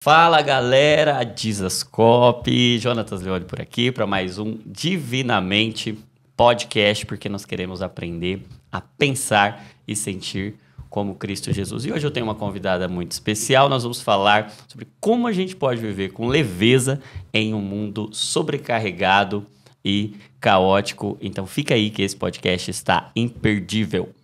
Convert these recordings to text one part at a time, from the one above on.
Fala galera, Dizascope, Jonatas Leone por aqui para mais um Divinamente Podcast, porque nós queremos aprender a pensar e sentir como Cristo Jesus. E hoje eu tenho uma convidada muito especial, nós vamos falar sobre como a gente pode viver com leveza em um mundo sobrecarregado e caótico. Então fica aí que esse podcast está imperdível.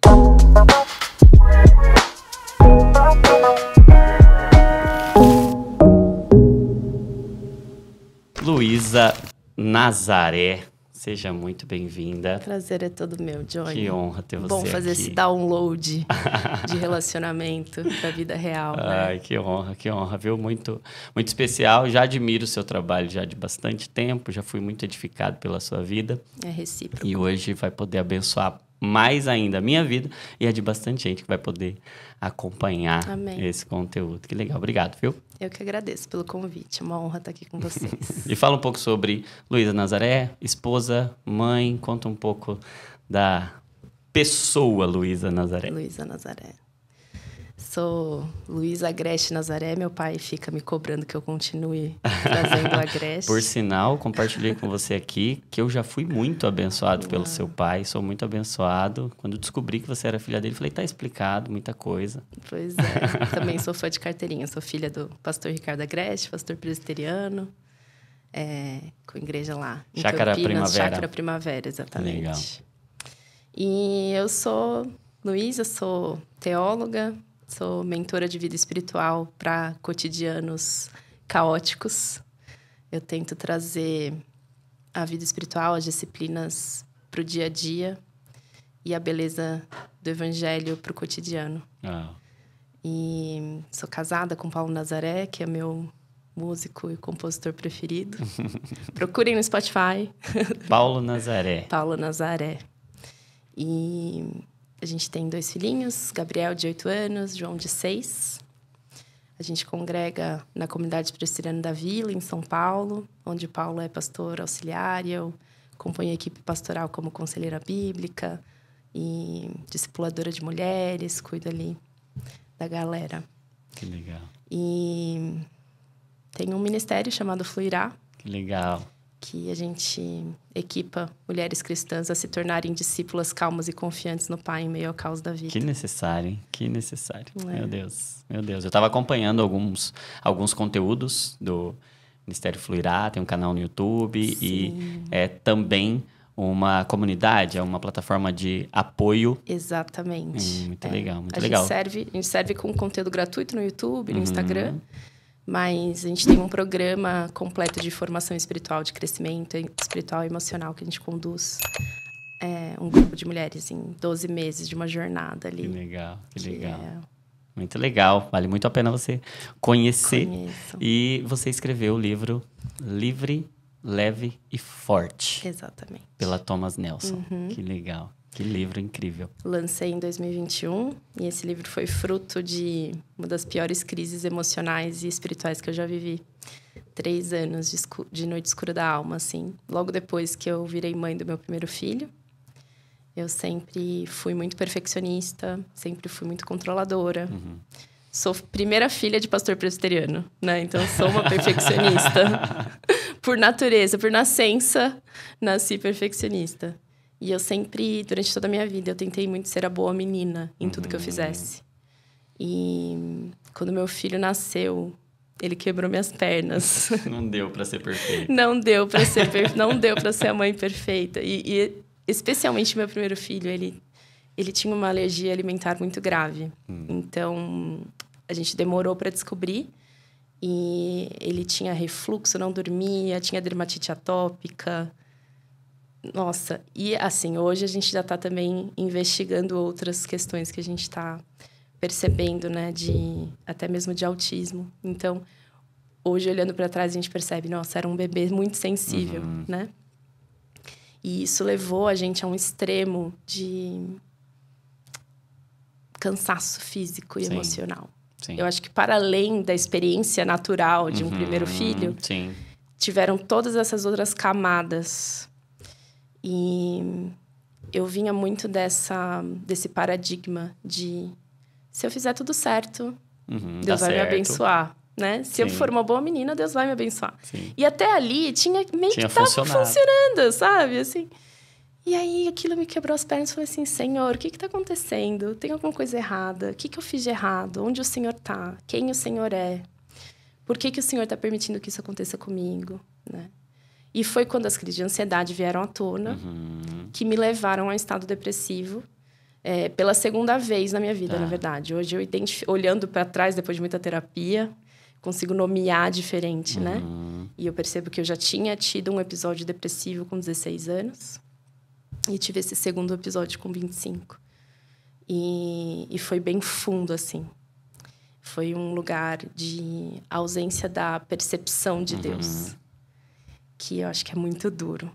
Luísa Nazaré, seja muito bem-vinda. Prazer é todo meu, Johnny. Que honra ter você aqui. Bom fazer esse download de relacionamento da vida real. Ai, né? que honra, viu? Muito, muito especial. Já admiro o seu trabalho já de bastante tempo, já fui muito edificado pela sua vida. É recíproco. E hoje vai poder abençoar mais ainda a minha vida e a de bastante gente que vai poder acompanhar esse conteúdo. Que legal, obrigado, viu? Eu que agradeço pelo convite, é uma honra estar aqui com vocês. E fala um pouco sobre Luísa Nazaré, esposa, mãe, conta um pouco da pessoa Luísa Nazaré. Luísa Nazaré. Sou Luísa Agreste Nazaré, meu pai fica me cobrando que eu continue trazendo Agreste. Por sinal, compartilhei com você aqui que eu já fui muito abençoado pelo seu pai, sou muito abençoado. Quando descobri que você era filha dele, falei, tá explicado, muita coisa. Pois é, também sou fã de carteirinha, sou filha do pastor Ricardo Agreste, pastor presbiteriano, com igreja lá em Chácara Campinas, Primavera. Chácara Primavera, exatamente. Legal. E eu sou Luísa, sou teóloga, sou mentora de vida espiritual para cotidianos caóticos. Eu tento trazer a vida espiritual, as disciplinas para o dia a dia e a beleza do evangelho para o cotidiano. E sou casada com Paulo Nazaré, que é meu músico e compositor preferido. Procurem no Spotify. Paulo Nazaré. Paulo Nazaré. E a gente tem 2 filhinhos, Gabriel, de 8 anos, João, de 6. A gente congrega na comunidade presbiteriana da Vila, em São Paulo, onde o Paulo é pastor auxiliar e eu acompanho a equipe pastoral como conselheira bíblica e discipuladora de mulheres, cuido ali da galera. Que legal. E tem um ministério chamado Fluirá. Que legal. Que a gente equipa mulheres cristãs a se tornarem discípulas calmas e confiantes no Pai em meio ao caos da vida. Que necessário, hein? Que necessário. Meu Deus, meu Deus. Eu estava acompanhando alguns conteúdos do Ministério Fluirá, tem um canal no YouTube. Sim. E é também uma comunidade, é uma plataforma de apoio. Exatamente. Muito legal, muito legal. A gente serve com conteúdo gratuito no YouTube, no Instagram. Mas a gente tem um programa completo de formação espiritual, de crescimento espiritual e emocional que a gente conduz. Um grupo de mulheres em 12 meses de uma jornada ali. Que legal, que legal. Muito legal, vale muito a pena você conhecer. Conheço. E você escreveu o livro Livre, Leve e Forte. Exatamente. Pela Thomas Nelson. Que legal. Que livro incrível. Lancei em 2021 e esse livro foi fruto de uma das piores crises emocionais e espirituais que eu já vivi. 3 anos de noite escura da alma, assim. Logo depois que eu virei mãe do meu primeiro filho, eu sempre fui muito perfeccionista, sempre fui muito controladora. Sou primeira filha de pastor presbiteriano, né? Então, sou uma perfeccionista. Por natureza, por nascença, nasci perfeccionista. E eu sempre, durante toda a minha vida, eu tentei muito ser a boa menina em tudo que eu fizesse. E quando meu filho nasceu, ele quebrou minhas pernas. Não deu para ser perfeita. Não deu para ser a mãe perfeita. E especialmente meu primeiro filho, ele tinha uma alergia alimentar muito grave. Então, a gente demorou para descobrir. E ele tinha refluxo, não dormia, tinha dermatite atópica. Nossa, e assim, hoje a gente já está também investigando outras questões que a gente está percebendo, né, até mesmo de autismo. Então, hoje, olhando para trás, a gente percebe, nossa, era um bebê muito sensível, né? E isso levou a gente a um extremo de cansaço físico e emocional. Sim. Eu acho que, para além da experiência natural de um primeiro filho, tiveram todas essas outras camadas. E eu vinha muito desse paradigma de... Se eu fizer tudo certo, Deus vai me abençoar. né? Se eu for uma boa menina, Deus vai me abençoar. Sim. E até ali tinha que tava funcionando, sabe? Assim. E aí, aquilo me quebrou as pernas. Falei assim, Senhor, o que está acontecendo? Tem alguma coisa errada? O que eu fiz de errado? Onde o Senhor está? Quem o Senhor é? Por que o Senhor está permitindo que isso aconteça comigo? Né? E foi quando as crises de ansiedade vieram à tona que me levaram a um estado depressivo. Pela segunda vez na minha vida, na verdade. Hoje, olhando para trás, depois de muita terapia, consigo nomear diferente, né? E eu percebo que eu já tinha tido um episódio depressivo com 16 anos. E tive esse segundo episódio com 25. E foi bem fundo, assim. Foi um lugar de ausência da percepção de Deus. Que eu acho que é muito duro.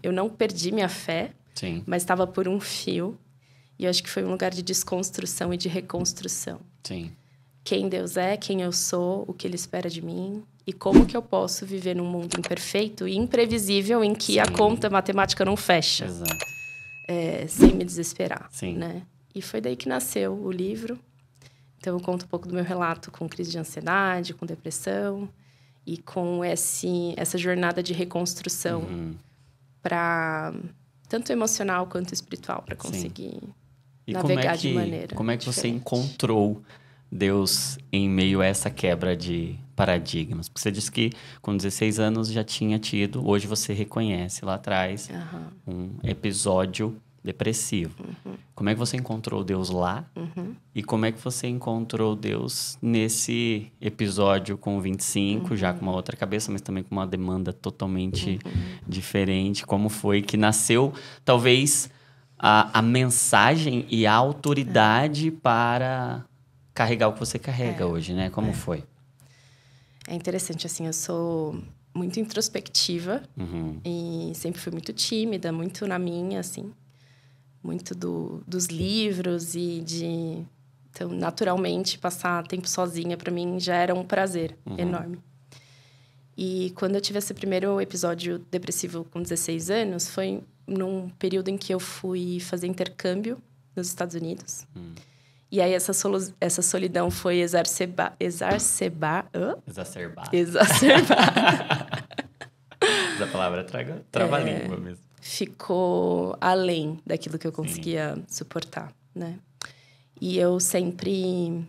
Eu não perdi minha fé, Sim. mas estava por um fio. E eu acho que foi um lugar de desconstrução e de reconstrução. Sim. Quem Deus é, quem eu sou, o que Ele espera de mim. E como que eu posso viver num mundo imperfeito e imprevisível em que a conta matemática não fecha. Exato. Sem me desesperar. Sim. Né? E foi daí que nasceu o livro. Então, eu conto um pouco do meu relato com crise de ansiedade, com depressão. E com essa jornada de reconstrução para tanto emocional quanto espiritual, para conseguir navegar de maneira Como é que você diferente. encontrou Deus em meio a essa quebra de paradigmas? Porque você disse que com 16 anos já tinha tido, hoje você reconhece lá atrás um episódio depressivo. Como é que você encontrou Deus lá? E como é que você encontrou Deus nesse episódio com 25, já com uma outra cabeça, mas também com uma demanda totalmente diferente? Como foi que nasceu, talvez, a mensagem e a autoridade para carregar o que você carrega hoje, né? Como foi? É interessante, assim, eu sou muito introspectiva e sempre fui muito tímida, muito na minha, assim. Muito dos livros e de... Então, naturalmente, passar tempo sozinha, para mim, já era um prazer enorme. E quando eu tive esse primeiro episódio depressivo com 16 anos, foi num período em que eu fui fazer intercâmbio nos Estados Unidos. E aí, essa solidão foi exacerbada. Essa palavra é trava-língua mesmo. Ficou além daquilo que eu conseguia suportar, né? E eu sempre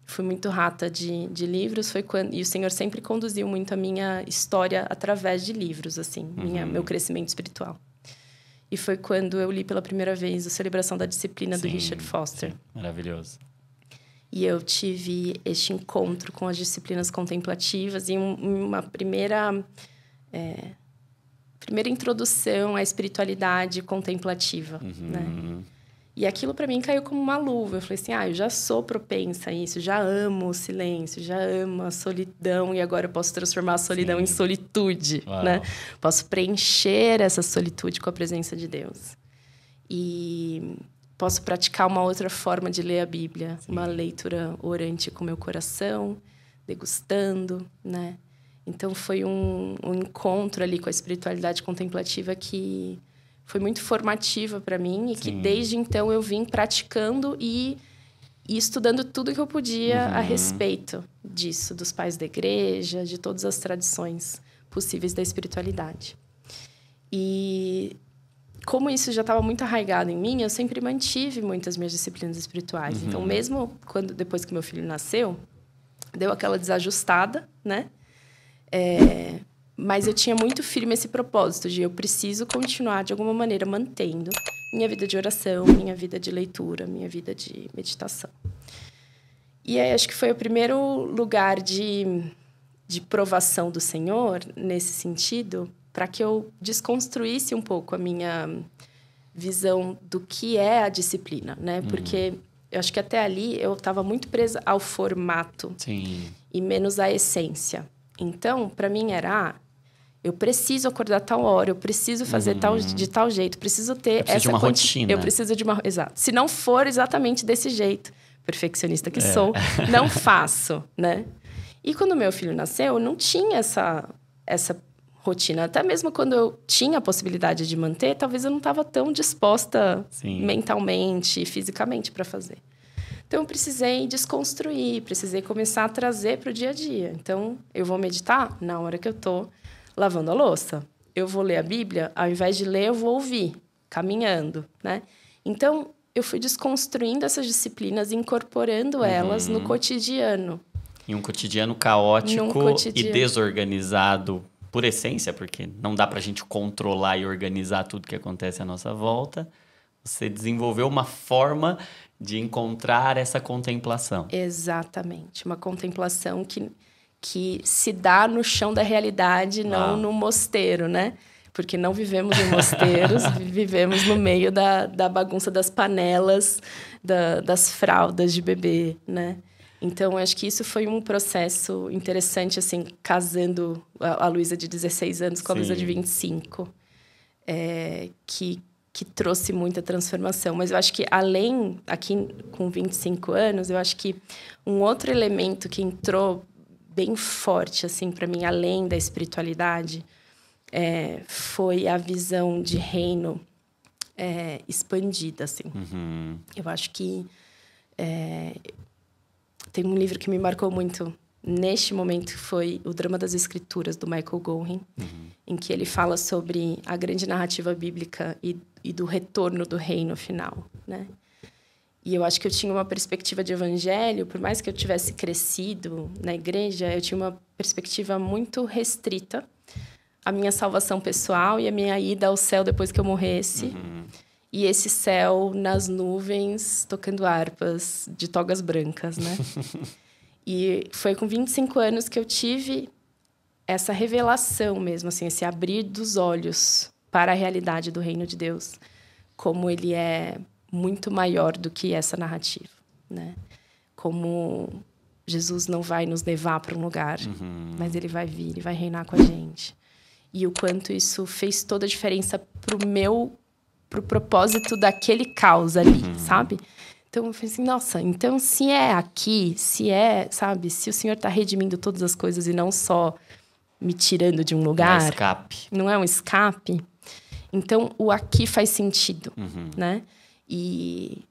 fui muito rata de livros. E o Senhor sempre conduziu muito a minha história através de livros, assim. Meu crescimento espiritual. E foi quando eu li pela primeira vez a Celebração da Disciplina do Richard Foster. Sim. Maravilhoso. E eu tive este encontro com as disciplinas contemplativas e uma primeira introdução à espiritualidade contemplativa, né? E aquilo para mim caiu como uma luva. Eu falei assim, eu já sou propensa a isso, já amo o silêncio, já amo a solidão e agora eu posso transformar a solidão em solitude, né? Posso preencher essa solitude com a presença de Deus. E posso praticar uma outra forma de ler a Bíblia, uma leitura orante com meu coração, degustando, né? Então, foi um encontro ali com a espiritualidade contemplativa que foi muito formativa para mim e que, desde então, eu vim praticando e estudando tudo que eu podia a respeito disso, dos pais da igreja, de todas as tradições possíveis da espiritualidade. E como isso já estava muito arraigado em mim, eu sempre mantive muitas minhas disciplinas espirituais. Então, mesmo depois que meu filho nasceu, deu aquela desajustada, né? Mas eu tinha muito firme esse propósito de eu preciso continuar, de alguma maneira, mantendo minha vida de oração, minha vida de leitura, minha vida de meditação. E aí, acho que foi o primeiro lugar de provação do Senhor, nesse sentido, para que eu desconstruísse um pouco a minha visão do que é a disciplina, né? Porque eu acho que até ali eu estava muito presa ao formato e menos à essência. Então, para mim era, eu preciso acordar tal hora, eu preciso fazer de tal jeito, preciso ter essa... de uma rotina. Eu preciso de uma... Exato. Se não for exatamente desse jeito, perfeccionista que sou, não faço, né? E quando meu filho nasceu, eu não tinha essa rotina. Até mesmo quando eu tinha a possibilidade de manter, talvez eu não estava tão disposta mentalmente e fisicamente para fazer. Então, eu precisei desconstruir, precisei começar a trazer para o dia a dia. Então, eu vou meditar na hora que eu estou lavando a louça. Eu vou ler a Bíblia, ao invés de ler, eu vou ouvir, caminhando, né? Então, eu fui desconstruindo essas disciplinas, incorporando elas no cotidiano. Em um cotidiano caótico e desorganizado por essência, porque não dá para a gente controlar e organizar tudo que acontece à nossa volta. Você desenvolveu uma forma de encontrar essa contemplação. Exatamente. Uma contemplação que se dá no chão da realidade, não no mosteiro, né? Porque não vivemos em mosteiros, vivemos no meio da bagunça das panelas, das fraldas de bebê, né? Então, acho que isso foi um processo interessante, assim, casando a Luísa de 16 anos com a Luísa de 25, que trouxe muita transformação. Mas eu acho que, além, aqui com 25 anos, eu acho que um outro elemento que entrou bem forte, assim, para mim, além da espiritualidade, foi a visão de reino expandida, assim. Eu acho que tem um livro que me marcou muito neste momento, que foi O Drama das Escrituras, do Michael Gorin, em que ele fala sobre a grande narrativa bíblica e do retorno do reino final, né? E eu acho que eu tinha uma perspectiva de evangelho, por mais que eu tivesse crescido na igreja, eu tinha uma perspectiva muito restrita à minha salvação pessoal e à minha ida ao céu depois que eu morresse. E esse céu nas nuvens, tocando harpas de togas brancas, né? E foi com 25 anos que eu tive essa revelação mesmo, assim, esse abrir dos olhos para a realidade do reino de Deus, como ele é muito maior do que essa narrativa, né? Como Jesus não vai nos levar para um lugar, mas ele vai vir, ele vai reinar com a gente. E o quanto isso fez toda a diferença pro propósito daquele caos ali, sabe? Então, eu falei assim, nossa, então se é aqui, sabe? Se o Senhor está redimindo todas as coisas e não só me tirando de um lugar... Não é escape. Não é um escape. Então, o aqui faz sentido, né? E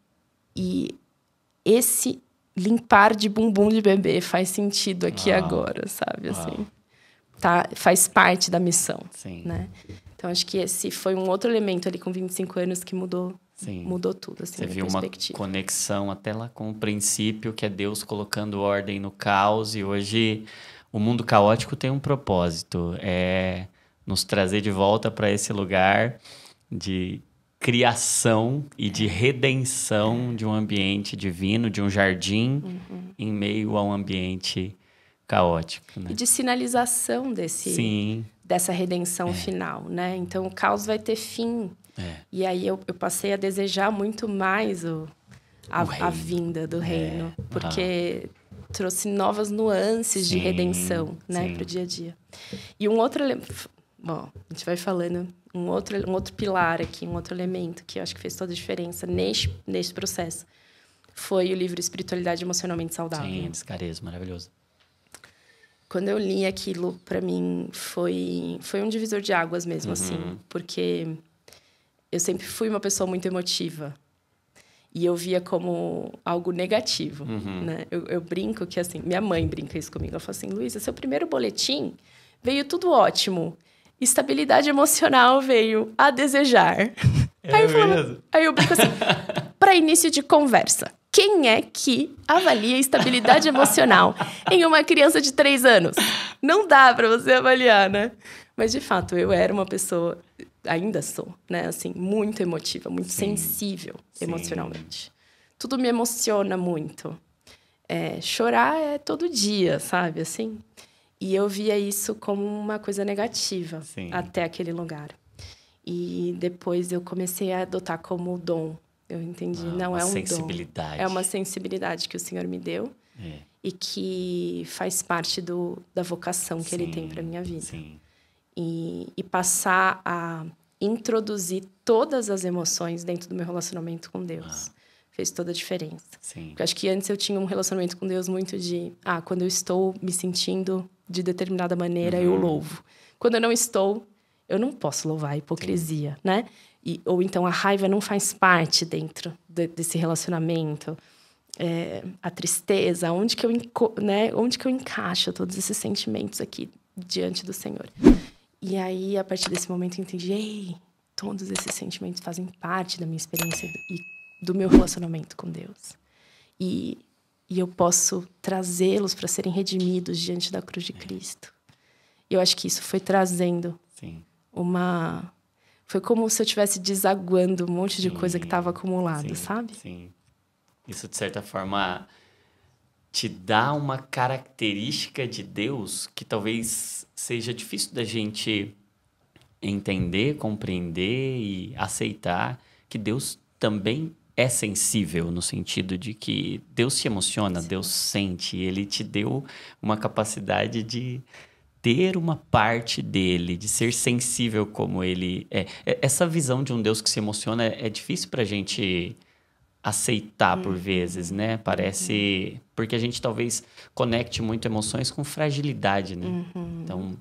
esse limpar de bumbum de bebê faz sentido aqui agora, sabe? Assim, faz parte da missão, né? Então, acho que esse foi um outro elemento ali com 25 anos que mudou tudo. Assim, você viu uma conexão até lá com o princípio, que é Deus colocando ordem no caos. E hoje o mundo caótico tem um propósito. É nos trazer de volta para esse lugar de criação e de redenção de um ambiente divino, de um jardim em meio a um ambiente caótico, né? E de sinalização dessa redenção final, né? Então, o caos vai ter fim. E aí, eu passei a desejar muito mais a vinda do reino. Porque trouxe novas nuances de redenção, né? Para o dia a dia. E um outro... Bom, a gente vai falando... Um outro pilar aqui, um outro elemento que eu acho que fez toda a diferença neste processo foi o livro Espiritualidade Emocionalmente Saudável. Sim, Descarezo, maravilhoso. Quando eu li aquilo, para mim, foi um divisor de águas mesmo, assim. Porque eu sempre fui uma pessoa muito emotiva. E eu via como algo negativo, né? Eu brinco que, assim... Minha mãe brinca isso comigo. Ela fala assim, Luísa, seu primeiro boletim veio tudo ótimo. Estabilidade emocional veio a desejar. Aí eu brinco assim, para início de conversa. Quem é que avalia estabilidade emocional em uma criança de 3 anos? Não dá para você avaliar, né? Mas, de fato, eu era uma pessoa... Ainda sou, né? Assim, muito emotiva, muito sensível emocionalmente. Tudo me emociona muito. Chorar é todo dia, sabe? Assim... E eu via isso como uma coisa negativa até aquele lugar. E depois eu comecei a adotar como dom. Eu entendi, não é um sensibilidade. dom. É uma sensibilidade que o Senhor me deu e que faz parte da vocação que Ele tem para minha vida. E passar a introduzir todas as emoções dentro do meu relacionamento com Deus. Fez toda a diferença. Porque eu acho que antes eu tinha um relacionamento com Deus muito de... quando eu estou me sentindo de determinada maneira, eu louvo. Quando eu não estou, eu não posso louvar. Hipocrisia, né? Ou então a raiva não faz parte dentro desse relacionamento. a tristeza, onde que eu encaixo todos esses sentimentos aqui diante do Senhor. E aí, a partir desse momento, eu entendi, ei, todos esses sentimentos fazem parte da minha experiência e do meu relacionamento com Deus. E eu posso trazê-los para serem redimidos diante da cruz de Cristo. E eu acho que isso foi trazendo Foi como se eu estivesse desaguando um monte de coisa que estava acumulado, sabe? Sim. Isso, de certa forma, te dá uma característica de Deus que talvez seja difícil da gente entender, compreender e aceitar, que Deus também é sensível, no sentido de que Deus se emociona, Deus sente, Ele te deu uma capacidade de ter uma parte dele, de ser sensível como Ele é. Essa visão de um Deus que se emociona é difícil pra gente aceitar por vezes, né? Parece... Porque a gente talvez conecte muito emoções com fragilidade, né? Então,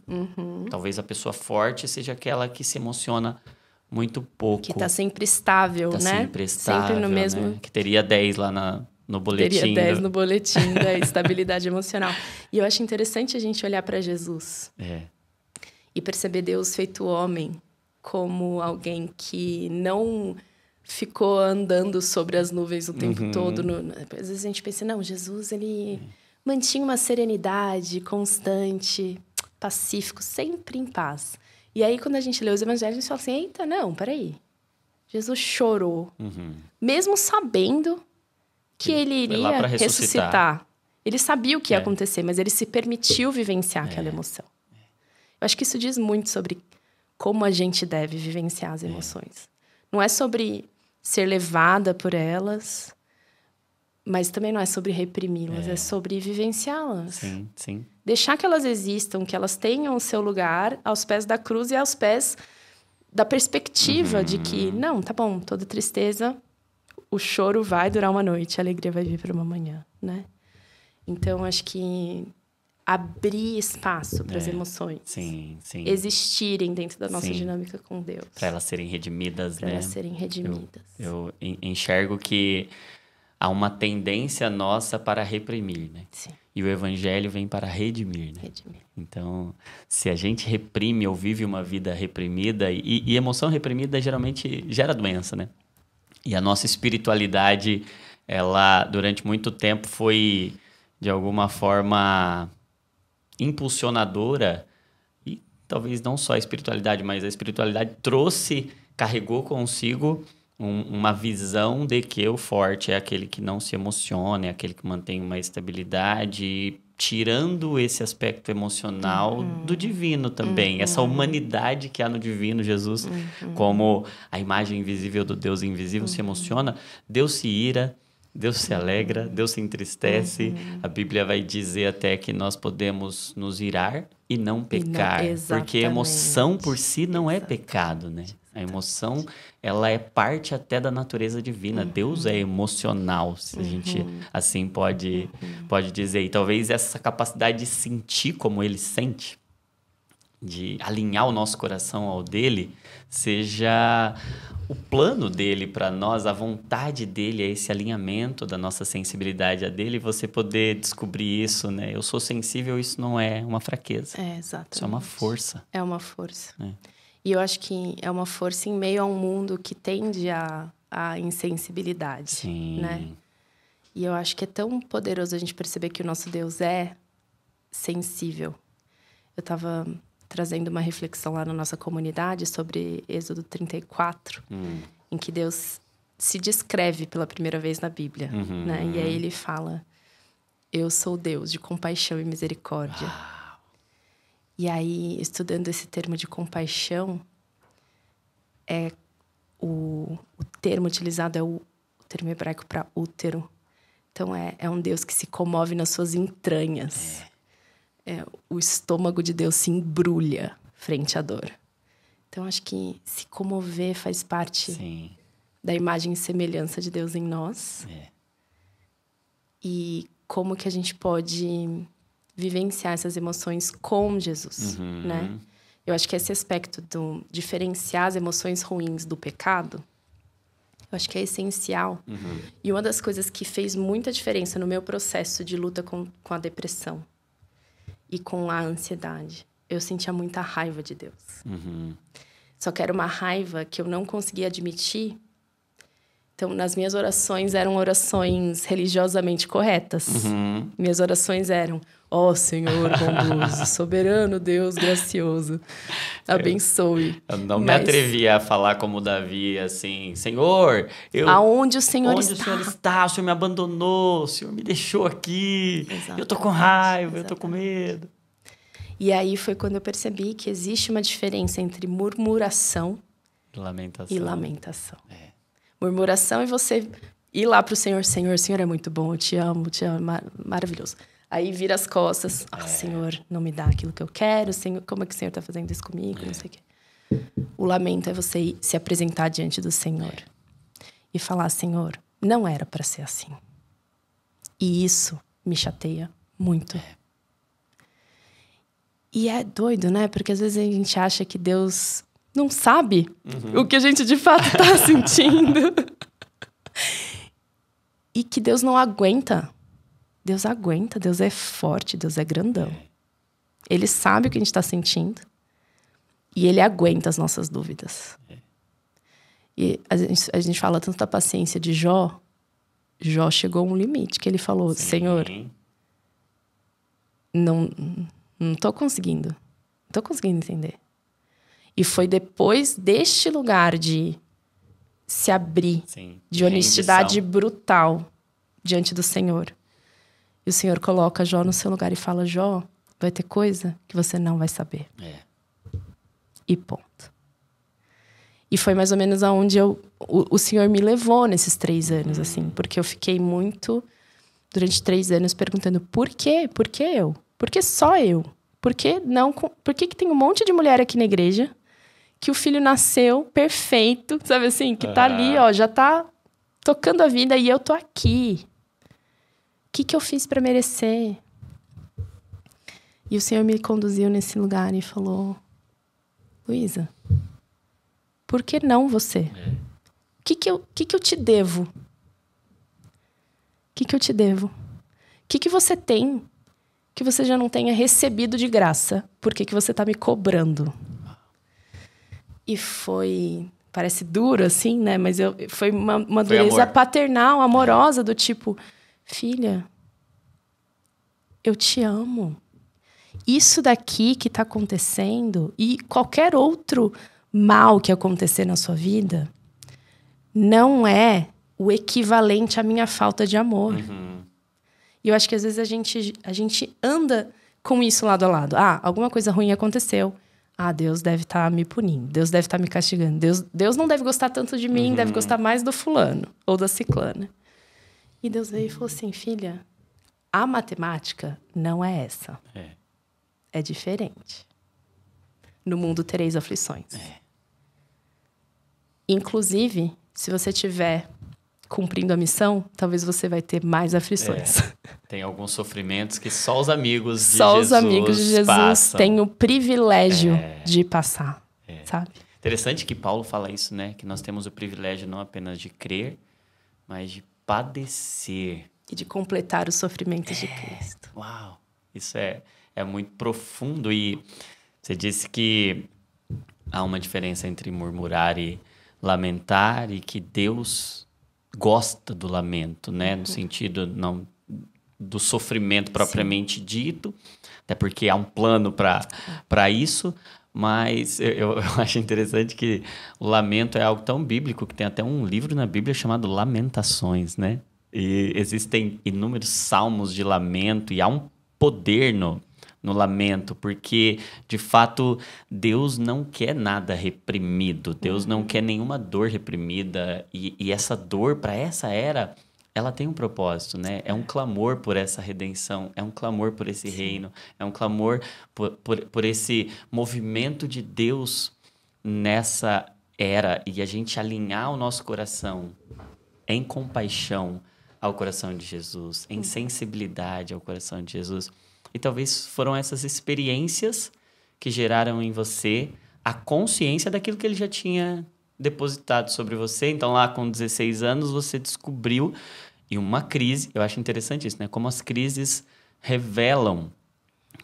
talvez a pessoa forte seja aquela que se emociona muito pouco. Que tá sempre estável, né? Sempre estável, sempre no mesmo... né? Que teria 10 lá no boletim. Teria 10 no boletim da estabilidade emocional. E eu acho interessante a gente olhar para Jesus. E perceber Deus feito homem como alguém que não ficou andando sobre as nuvens o tempo todo. Às vezes a gente pensa, não, Jesus, ele mantinha uma serenidade constante, pacífico, sempre em paz. E aí, quando a gente lê os evangelhos, a gente fala assim, eita, não, peraí. Jesus chorou, mesmo sabendo que ele iria ressuscitar. Ele sabia o que ia acontecer, mas ele se permitiu vivenciar aquela emoção. Eu acho que isso diz muito sobre como a gente deve vivenciar as emoções. Não é sobre ser levada por elas, mas também não é sobre reprimi-las, é sobre vivenciá-las. Sim. Deixar que elas existam, que elas tenham o seu lugar aos pés da cruz e aos pés da perspectiva de que, não, tá bom, toda tristeza, o choro vai durar uma noite, a alegria vai vir para uma manhã, né? Então, acho que abrir espaço para as emoções existirem dentro da nossa dinâmica com Deus. Para elas serem redimidas, né? Para elas serem redimidas. Eu enxergo que há uma tendência nossa para reprimir, né? Sim. E o evangelho vem para redimir, né? Então, se a gente reprime ou vive uma vida reprimida, e emoção reprimida geralmente gera doença, né? E a nossa espiritualidade, ela durante muito tempo foi, de alguma forma, impulsionadora, e talvez não só a espiritualidade, mas a espiritualidade carregou consigo uma visão de que o forte é aquele que não se emociona, é aquele que mantém uma estabilidade, tirando esse aspecto emocional do divino também. Essa humanidade que há no divino, Jesus, como a imagem invisível do Deus invisível se emociona, Deus se ira, Deus se alegra, Deus se entristece. A Bíblia vai dizer até que nós podemos nos irar e não pecar. Porque a emoção por si não é pecado, né? A emoção, ela é parte até da natureza divina. Deus é emocional, se a gente assim pode dizer. E talvez essa capacidade de sentir como Ele sente, de alinhar o nosso coração ao dele, seja o plano dele para nós, a vontade dele, é esse alinhamento da nossa sensibilidade a dele, e você poder descobrir isso, né? Eu sou sensível, isso não é uma fraqueza. Exatamente. Isso é uma força. É uma força. E eu acho que é uma força em meio a um mundo que tende à insensibilidade, né? E eu acho que é tão poderoso a gente perceber que o nosso Deus é sensível. Eu estava trazendo uma reflexão lá na nossa comunidade sobre Êxodo 34, em que Deus se descreve pela primeira vez na Bíblia, né? E aí ele fala, eu sou Deus de compaixão e misericórdia. E aí, estudando esse termo de compaixão, o termo utilizado é o termo hebraico para útero. Então, é um Deus que se comove nas suas entranhas. O estômago de Deus se embrulha frente à dor. Então, acho que se comover faz parte da imagem e semelhança de Deus em nós. E como que a gente pode vivenciar essas emoções com Jesus, né? Eu acho que esse aspecto do diferenciar as emoções ruins do pecado Eu acho que é essencial. E uma das coisas que fez muita diferença no meu processo de luta com a depressão e com a ansiedade, eu sentia muita raiva de Deus. Só que era uma raiva que eu não conseguia admitir. Então, nas minhas orações, eram orações religiosamente corretas. Minhas orações eram: ó Senhor bondoso, soberano Deus gracioso, abençoe. Eu não me atrevia a falar como Davi, assim, Senhor, aonde o Senhor onde está? O Senhor está? O Senhor me abandonou, o Senhor me deixou aqui. Exatamente. Eu tô com raiva, eu tô com medo. E aí foi quando eu percebi que existe uma diferença entre murmuração e lamentação. Murmuração é você ir lá pro Senhor, Senhor, o Senhor é muito bom, eu te amo, maravilhoso. Aí vira as costas, Senhor, não me dá aquilo que eu quero, Senhor, como é que o Senhor tá fazendo isso comigo, não sei o quê. O lamento é você se apresentar diante do Senhor e falar: Senhor, não era para ser assim. E isso me chateia muito. E é doido, né? Porque às vezes a gente acha que Deus não sabe o que a gente de fato está sentindo. E que Deus não aguenta. Deus aguenta, Deus é forte, Deus é grandão. Ele sabe o que a gente está sentindo. E Ele aguenta as nossas dúvidas. E a gente fala tanto da paciência de Jó. Jó chegou a um limite, que ele falou: Senhor, não estou conseguindo. Não estou conseguindo entender. E foi depois deste lugar de se abrir, de honestidade brutal diante do Senhor. E o Senhor coloca Jó no seu lugar e fala: Jó, vai ter coisa que você não vai saber. E ponto. E foi mais ou menos aonde o Senhor me levou nesses 3 anos, assim. Porque eu fiquei durante 3 anos, perguntando: por quê? Por que eu? Por que só eu? Por que não? Por que tem um monte de mulher aqui na igreja que o filho nasceu perfeito, sabe assim? Que tá ali, ó, já tá tocando a vida e eu tô aqui. O que eu fiz para merecer? E o Senhor me conduziu nesse lugar e falou: Luísa, por que não você? O que eu te devo? O que eu te devo? O que você tem que você já não tenha recebido de graça? Por que você tá me cobrando? E foi... Parece duro, assim, né? Mas foi uma dureza paternal, amorosa, do tipo: filha, eu te amo. Isso daqui que está acontecendo e qualquer outro mal que acontecer na sua vida não é o equivalente à minha falta de amor. E eu acho que às vezes a gente anda com isso lado a lado. Alguma coisa ruim aconteceu. Deus deve estar me punindo. Deus deve estar me castigando. Deus não deve gostar tanto de mim, deve gostar mais do fulano ou da ciclana. E Deus veio e falou assim: filha, a matemática não é essa. É diferente. No mundo tereis aflições. Inclusive, se você estiver cumprindo a missão, talvez você vai ter mais aflições. Tem alguns sofrimentos que só os amigos de Jesus Só os amigos de Jesus passam. têm o privilégio de passar, sabe? Interessante que Paulo fala isso, né? Que nós temos o privilégio não apenas de crer, mas de padecer. E de completar os sofrimentos de Cristo. Uau! Isso é muito profundo. E você disse que há uma diferença entre murmurar e lamentar, e que Deus gosta do lamento, né? No sentido não do sofrimento propriamente dito, até porque há um plano para isso, mas eu acho interessante que o lamento é algo tão bíblico que tem até um livro na Bíblia chamado Lamentações, né? E existem inúmeros salmos de lamento e há um poder no lamento, porque, de fato, Deus não quer nada reprimido. Deus não quer nenhuma dor reprimida. E essa dor, para essa era, ela tem um propósito, né? É um clamor por essa redenção, é um clamor por esse reino, é um clamor por esse movimento de Deus nessa era. E a gente alinhar o nosso coração em compaixão ao coração de Jesus, em sensibilidade ao coração de Jesus. E talvez foram essas experiências que geraram em você a consciência daquilo que ele já tinha depositado sobre você. Então, lá com 16 anos, você descobriu, e uma crise, eu acho interessante isso, né? Como as crises revelam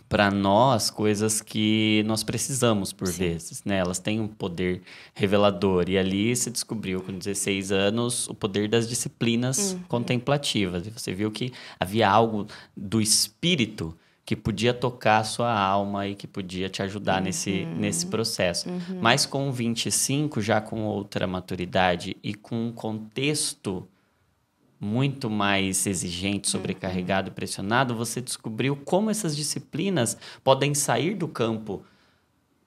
para nós coisas que nós precisamos por vezes, né? Elas têm um poder revelador. E ali você descobriu com 16 anos o poder das disciplinas contemplativas. E você viu que havia algo do espírito que podia tocar a sua alma e que podia te ajudar nesse processo. Mas com 25, já com outra maturidade e com um contexto muito mais exigente, sobrecarregado, pressionado, você descobriu como essas disciplinas podem sair do campo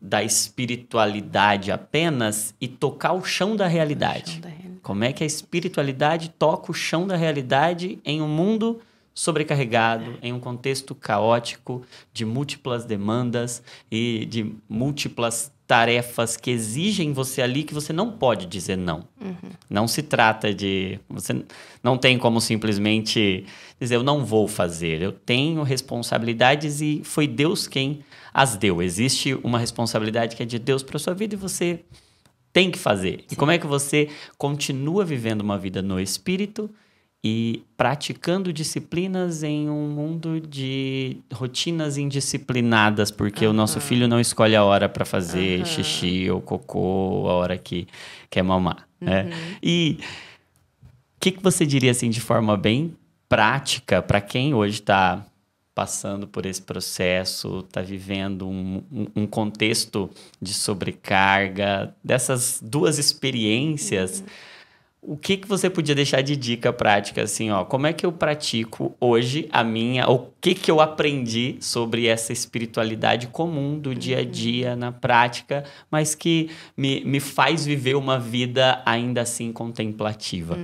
da espiritualidade apenas e tocar o chão da realidade. Como é que a espiritualidade toca o chão da realidade em um mundo sobrecarregado, em um contexto caótico, de múltiplas demandas e de múltiplas tarefas que exigem você ali que você não pode dizer não. Não se trata de... Você não tem como simplesmente dizer, eu não vou fazer. Eu tenho responsabilidades e foi Deus quem as deu. Existe uma responsabilidade que é de Deus para a sua vida e você tem que fazer. Sim. E como é que você continua vivendo uma vida no Espírito e praticando disciplinas em um mundo de rotinas indisciplinadas, porque o nosso filho não escolhe a hora para fazer xixi ou cocô, a hora que quer mamar, né? E o que você diria assim de forma bem prática para quem hoje está passando por esse processo, está vivendo um contexto de sobrecarga, dessas duas experiências? O que você podia deixar de dica prática, assim, ó? Como é que eu pratico hoje o que eu aprendi sobre essa espiritualidade comum do dia a dia, na prática, mas que me faz viver uma vida ainda assim contemplativa?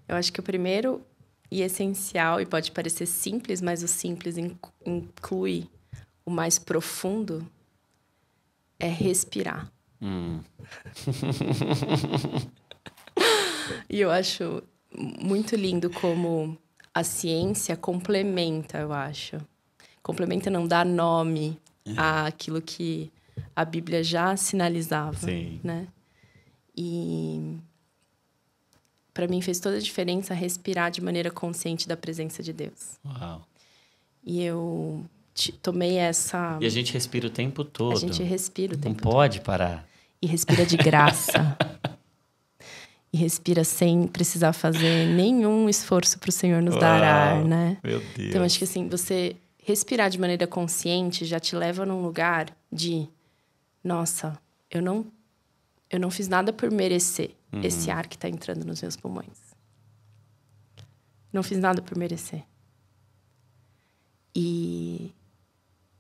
Eu acho que o primeiro e essencial, e pode parecer simples, mas o simples inclui o mais profundo, é respirar. E eu acho muito lindo como a ciência complementa, eu acho. Complementa, não dá nome àquilo que a Bíblia já sinalizava, né? E para mim fez toda a diferença respirar de maneira consciente da presença de Deus. Uau. E eu tomei essa... E a gente respira o tempo todo. A gente respira o tempo todo. Não pode parar. E respira de graça. E respira sem precisar fazer nenhum esforço para o Senhor nos dar ar, né? Meu Deus. Então, acho que assim, você respirar de maneira consciente já te leva num lugar de... Nossa, eu não fiz nada por merecer esse ar que está entrando nos meus pulmões. Não fiz nada por merecer. E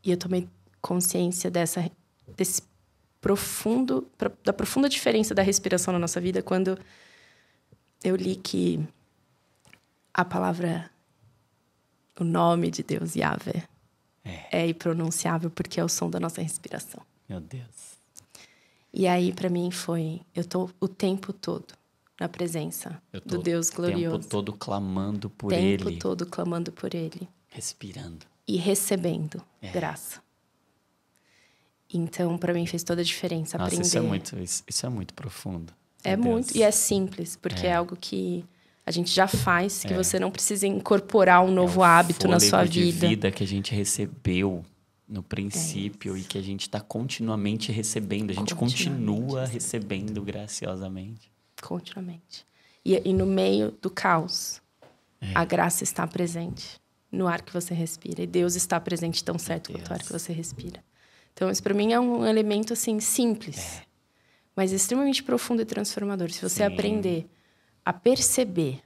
eu tomei consciência da profunda diferença da respiração na nossa vida quando eu li que a palavra, o nome de Deus, Yahvé, é impronunciável porque é o som da nossa respiração. Meu Deus. E aí, para mim, eu tô o tempo todo na presença do Deus glorioso. O tempo todo clamando por Ele. Ele. O tempo todo clamando por Ele. Respirando. E recebendo graça. Então, para mim, fez toda a diferença aprender. Isso é muito profundo. É muito. E é simples, porque é algo que a gente já faz, que você não precisa incorporar um novo hábito na sua vida. É o fôlego de vida que a gente recebeu no princípio e que a gente está continuamente recebendo. A gente continua recebendo graciosamente. Continuamente. E no meio do caos, a graça está presente no ar que você respira. E Deus está presente tão certo quanto o ar que você respira. Então, isso para mim é um elemento, assim, simples, mas extremamente profundo e transformador. Se você aprender a perceber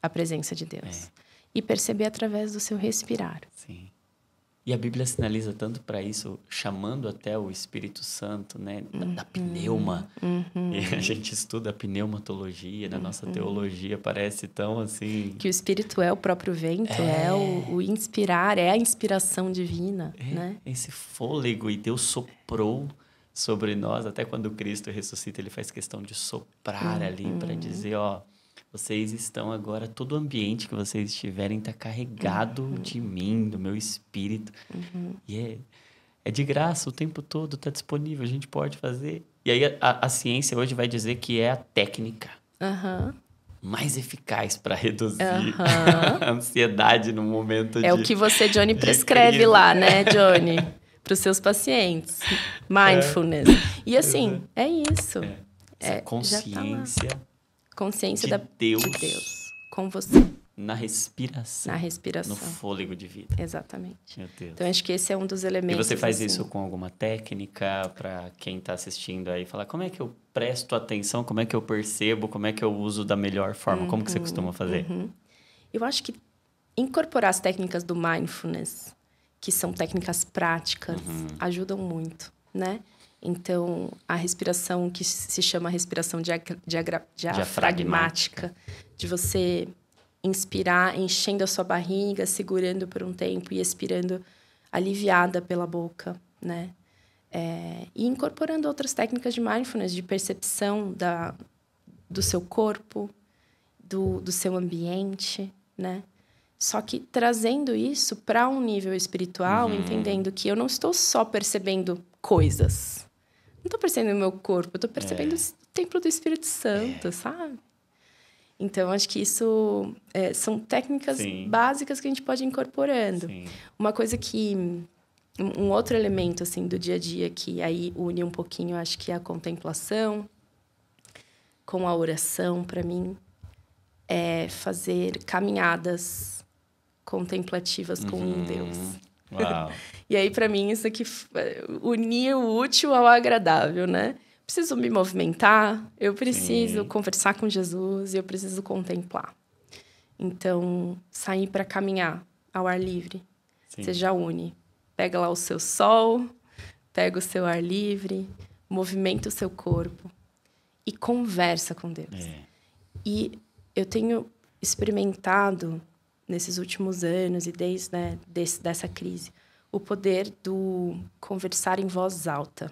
a presença de Deus e perceber através do seu respirar. Sim. E a Bíblia sinaliza tanto para isso, chamando até o Espírito Santo, né? Da pneuma. E a gente estuda a pneumatologia, na nossa teologia, parece tão assim... Que o Espírito é o próprio vento, é o inspirar, é a inspiração divina, né? Esse fôlego, e Deus soprou sobre nós, até quando Cristo ressuscita, ele faz questão de soprar ali para dizer, ó... Vocês estão agora, todo o ambiente que vocês estiverem está carregado de mim, do meu espírito. E é de graça o tempo todo, está disponível, a gente pode fazer E aí a ciência hoje vai dizer que é a técnica mais eficaz para reduzir a ansiedade no momento É o que você, Johnny, prescreve lá, né, Johnny? Para os seus pacientes. Mindfulness. E assim, é isso. Essa consciência, consciência de Deus com você. Na respiração. No fôlego de vida. Exatamente. Meu Deus. Então, acho que esse é um dos elementos. E você faz isso com alguma técnica para quem está assistindo aí? Falar, como é que eu presto atenção? Como é que eu percebo? Como é que eu uso da melhor forma? Como que você costuma fazer? Eu acho que incorporar as técnicas do mindfulness, que são técnicas práticas, ajudam muito, né? Então, a respiração que se chama respiração diafragmática, de você inspirar enchendo a sua barriga, segurando por um tempo e expirando aliviada pela boca, né? E incorporando outras técnicas de mindfulness, de percepção do seu corpo, do seu ambiente, né? Só que trazendo isso para um nível espiritual, entendendo que eu não estou só percebendo coisas. Não estou percebendo o meu corpo, eu estou percebendo o templo do Espírito Santo, sabe? Então, acho que isso são técnicas básicas que a gente pode ir incorporando. Sim. Uma coisa que... Um outro elemento, assim, do dia a dia que aí une um pouquinho, acho que é a contemplação com a oração, para mim, é fazer caminhadas contemplativas com Deus. Uau. E aí, para mim, isso aqui unir o útil ao agradável, né? Preciso me movimentar, eu preciso conversar com Jesus e eu preciso contemplar. Então, sair para caminhar ao ar livre, você já une. Pega lá o seu sol, pega o seu ar livre, movimenta o seu corpo e conversa com Deus. E eu tenho experimentado nesses últimos anos e desde dessa crise o poder do conversar em voz alta.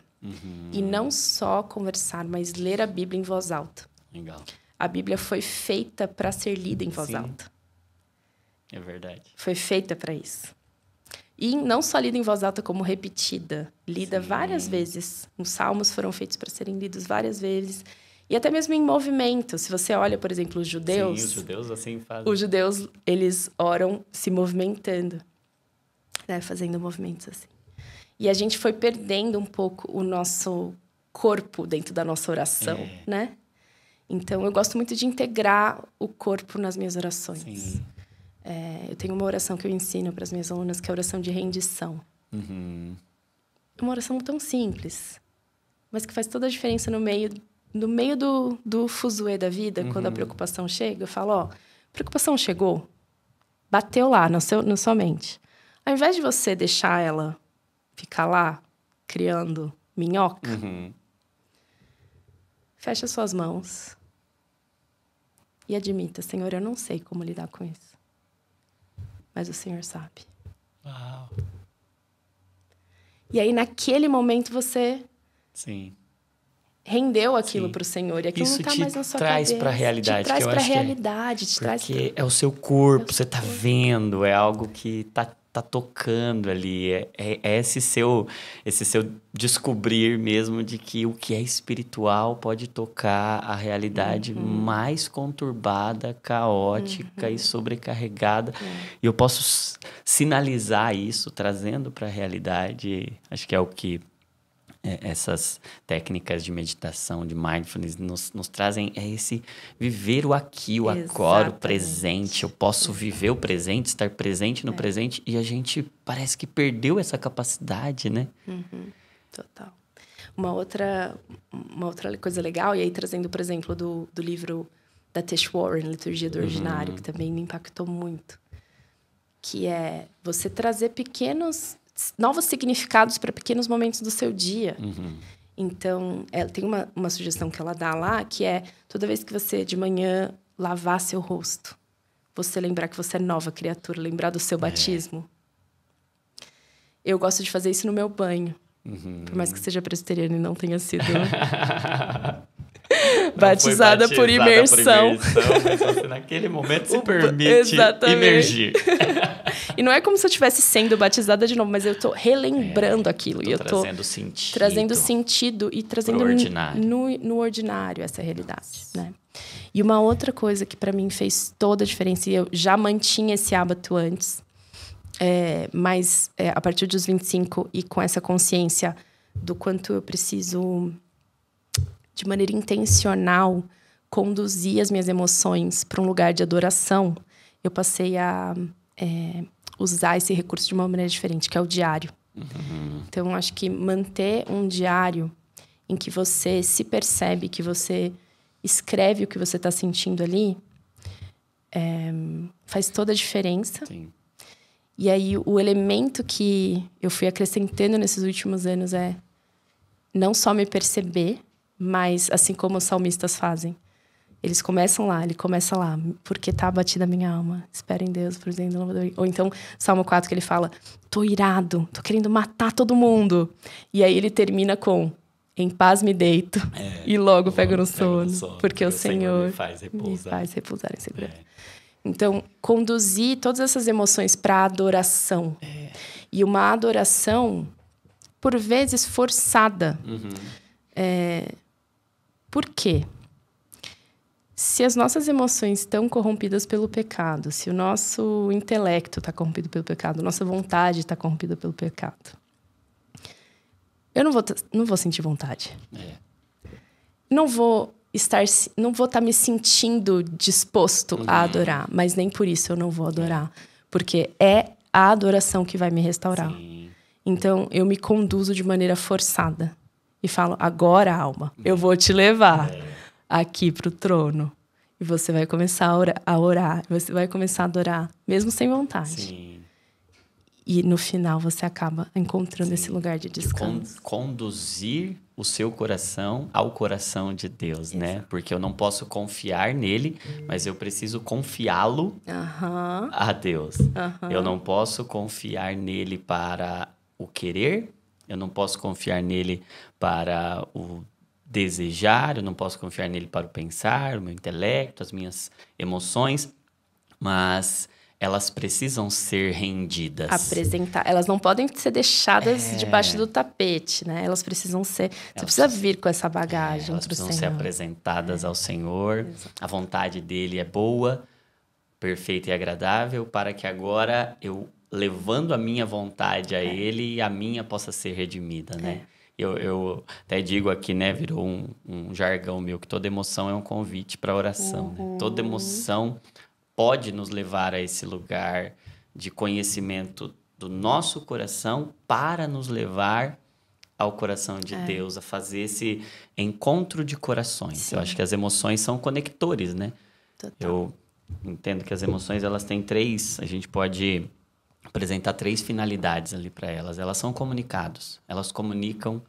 E não só conversar, mas ler a Bíblia em voz alta. Legal. A Bíblia foi feita para ser lida em voz alta. É verdade. Foi feita para isso. E não só lida em voz alta, como repetida. Lida várias vezes. Os salmos foram feitos para serem lidos várias vezes. E até mesmo em movimento. Se você olha, por exemplo, os judeus... Sim, os judeus assim fazem. Os judeus, eles oram se movimentando. Né? Fazendo movimentos assim. E a gente foi perdendo um pouco o nosso corpo dentro da nossa oração, né? Então, eu gosto muito de integrar o corpo nas minhas orações. Sim. Eu tenho uma oração que eu ensino para as minhas alunas, que é a oração de rendição. É uma oração tão simples, mas que faz toda a diferença no meio do fuzuê da vida, quando a preocupação chega. Eu falo, preocupação chegou, bateu lá na sua mente. Ao invés de você deixar ela ficar lá, criando minhoca, fecha suas mãos e admita, Senhor, eu não sei como lidar com isso. Mas o Senhor sabe. Uau. E aí, naquele momento, você rendeu aquilo para o Senhor. E aquilo isso não está mais na sua cabeça. Traz para a realidade. Te traz para a realidade. Porque é o seu corpo, você está vendo, é algo que está tocando ali. É esse seu descobrir mesmo de que o que é espiritual pode tocar a realidade mais conturbada, caótica e sobrecarregada. E eu posso sinalizar isso, trazendo para a realidade. Acho que é o que essas técnicas de meditação, de mindfulness, nos trazem esse viver o aqui, o agora, o presente. Eu posso viver o presente, estar presente no presente, e a gente parece que perdeu essa capacidade, né? Total. Uma outra coisa legal, e aí trazendo, por exemplo, do livro da Tish Warren, Liturgia do Ordinário, que também me impactou muito, que é você trazer novos significados para pequenos momentos do seu dia. Então, tem uma sugestão que ela dá lá, que é toda vez que você, de manhã, lavar seu rosto, você lembrar que você é nova criatura, lembrar do seu batismo. Eu gosto de fazer isso no meu banho. Por mais que seja presbiteriana e não tenha sido batizada por imersão. Mas você, naquele momento, se permite emergir. E não é como se eu estivesse sendo batizada de novo, mas eu tô relembrando aquilo. E eu tô trazendo sentido e trazendo no ordinário essa realidade, né? E uma outra coisa que para mim fez toda a diferença, e eu já mantinha esse hábito antes, mas a partir dos 25 e com essa consciência do quanto eu preciso, de maneira intencional, conduzir as minhas emoções para um lugar de adoração, eu passei a usar esse recurso de uma maneira diferente, que é o diário. Uhum. Então, acho que manter um diário em que você se percebe, que você escreve o que você está sentindo ali, faz toda a diferença. Sim. E aí, o elemento que eu fui acrescentando nesses últimos anos é não só me perceber, mas assim como os salmistas fazem. Ele começa lá, porque tá abatida a minha alma. Espera em Deus, por exemplo. Ou então, Salmo 4, que ele fala, tô irado, tô querendo matar todo mundo. E aí ele termina com, em paz me deito, e logo pego no sono. Porque o Senhor me faz repousar em segurança. Então, conduzir todas essas emoções para adoração. E uma adoração, por vezes, forçada. Uhum. Por quê? Se as nossas emoções estão corrompidas pelo pecado, se o nosso intelecto está corrompido pelo pecado, nossa vontade está corrompida pelo pecado, eu não vou sentir vontade. Não vou estar me sentindo disposto a adorar, mas nem por isso eu não vou adorar, porque é a adoração que vai me restaurar. Sim. Então, eu me conduzo de maneira forçada e falo, agora, alma, eu vou te levar aqui para o trono. E você vai começar a orar. Você vai começar a adorar, mesmo sem vontade. Sim. E no final você acaba encontrando esse lugar de descanso. Conduzir o seu coração ao coração de Deus, né? Porque eu não posso confiar nele, mas eu preciso confiá-lo a Deus. Eu não posso confiar nele para o querer, eu não posso confiar nele para o desejar, eu não posso confiar nele para o pensar, o meu intelecto, as minhas emoções, mas elas precisam ser rendidas. Elas não podem ser deixadas debaixo do tapete, né? Elas precisam ser... Você precisa vir com essa bagagem elas para o Senhor. Precisam ser apresentadas ao Senhor. Exato. A vontade dele é boa, perfeita e agradável, para que agora eu, levando a minha vontade a ele, a minha possa ser redimida, né? Eu até digo aqui, né? Virou um jargão meu, que toda emoção é um convite para oração. Né? Toda emoção pode nos levar a esse lugar de conhecimento do nosso coração para nos levar ao coração de Deus, a fazer esse encontro de corações. Sim. Eu acho que as emoções são conectores, né? Total. Eu entendo que as emoções, elas têm a gente pode apresentar 3 finalidades ali para elas. Elas são comunicados, elas comunicam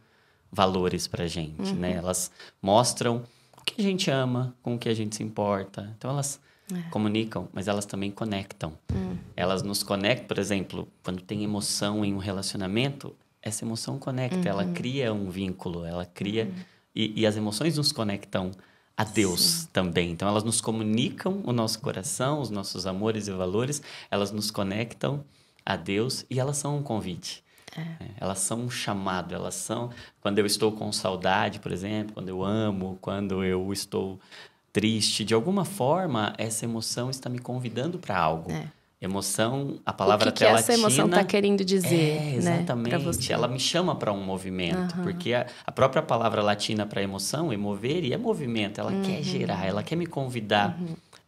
valores pra gente, né? Elas mostram o que a gente ama, com o que a gente se importa. Então, elas comunicam, mas elas também conectam. Elas nos conectam, por exemplo, quando tem emoção em um relacionamento, essa emoção conecta, ela cria um vínculo, ela cria... E as emoções nos conectam a Deus também. Então, elas nos comunicam o nosso coração, os nossos amores e valores, elas nos conectam a Deus e elas são um convite. Elas são um chamado, elas são... Quando eu estou com saudade, por exemplo, quando eu amo, quando eu estou triste, de alguma forma, essa emoção está me convidando para algo. Emoção, a palavra até latina... O que essa emoção está querendo dizer, exatamente. Né, pra você. Ela me chama para um movimento, porque a própria palavra latina para emoção é mover e é movimento. Ela quer gerar, ela quer me convidar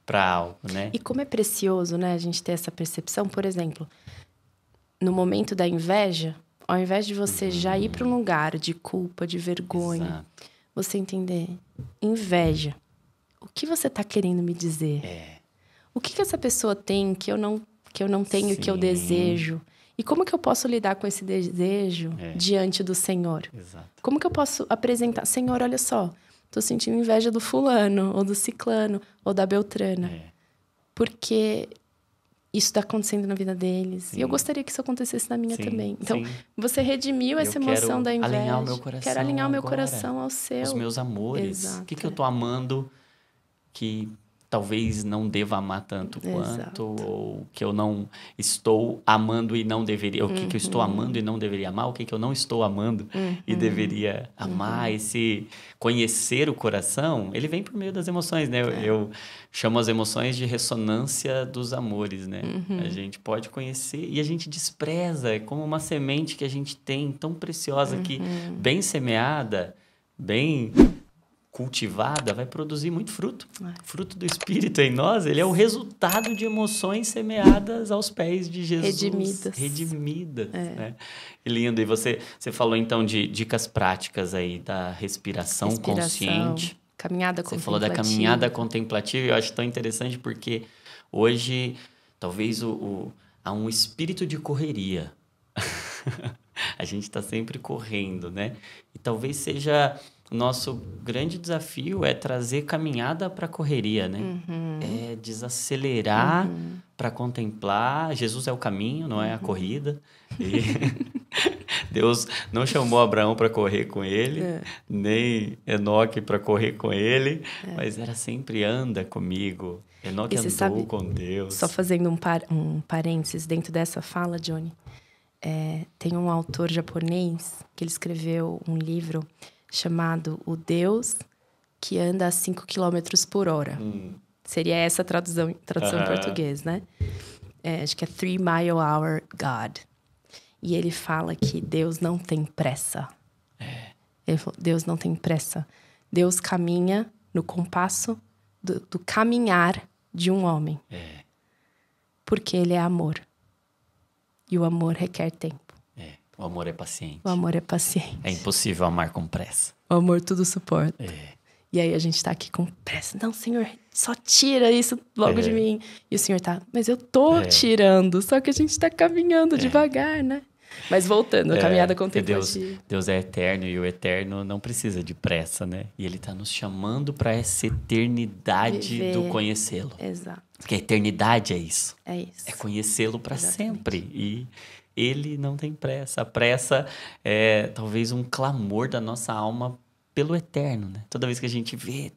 para algo, né? E como é precioso, né, a gente ter essa percepção, por exemplo... No momento da inveja, ao invés de você já ir para um lugar de culpa, de vergonha, você entender, inveja, o que você está querendo me dizer? O que essa pessoa tem que eu não tenho, que eu desejo? E como que eu posso lidar com esse desejo diante do Senhor? Exato. Como que eu posso apresentar? Senhor, olha só, estou sentindo inveja do fulano, ou do ciclano, ou da beltrana. Porque... isso está acontecendo na vida deles. Sim. E eu gostaria que isso acontecesse na minha também. Então, você redimiu essa emoção da inveja. Alinhar o meu coração. Quero alinhar o meu coração ao seu. Os meus amores. Exato. O que eu estou amando que talvez não deva amar tanto quanto, Exato. ou que eu não estou amando e não deveria, o que eu estou amando e não deveria amar, o que eu não estou amando e deveria amar. Esse conhecer o coração, ele vem por meio das emoções, né? Eu chamo as emoções de ressonância dos amores, né? A gente pode conhecer e a gente despreza, é como uma semente que a gente tem tão preciosa que, bem semeada, bem cultivada, vai produzir muito fruto. Fruto do Espírito em nós, ele é o resultado de emoções semeadas aos pés de Jesus. Redimidas. Né? Que lindo. E você falou, então, de dicas práticas aí da respiração consciente. Caminhada contemplativa. Você falou da caminhada contemplativa. E eu acho tão interessante porque hoje, talvez, há um espírito de correria. A gente está sempre correndo, né? E talvez seja... Nosso grande desafio é trazer caminhada para a correria, né? É desacelerar para contemplar. Jesus é o caminho, não é a corrida. E Deus não chamou Abraão para correr com ele, nem Enoque para correr com ele, mas era sempre anda comigo. Enoque andou com Deus. Só fazendo um parênteses dentro dessa fala, Johnny, tem um autor japonês que ele escreveu um livro chamado O Deus que anda a 5 km por hora. Seria essa a tradução em português, né? Acho que é 3 Mile Hour God. E ele fala que Deus não tem pressa. Ele falou, Deus não tem pressa. Deus caminha no compasso do caminhar de um homem. Porque ele é amor. E o amor requer tempo. O amor é paciente. O amor é paciente. É impossível amar com pressa. O amor tudo suporta. E aí a gente tá aqui com pressa. Não, Senhor, só tira isso logo de mim. E o Senhor tá, mas eu tô tirando. Só que a gente tá caminhando devagar, né? Mas voltando, a caminhada contemplativa. Deus é eterno e o eterno não precisa de pressa, né? E ele tá nos chamando para essa eternidade do conhecê-lo. Exato. Porque a eternidade é isso. É isso. É conhecê-lo para sempre. E ele não tem pressa. A pressa é talvez um clamor da nossa alma pelo eterno, né? Toda vez que a gente vê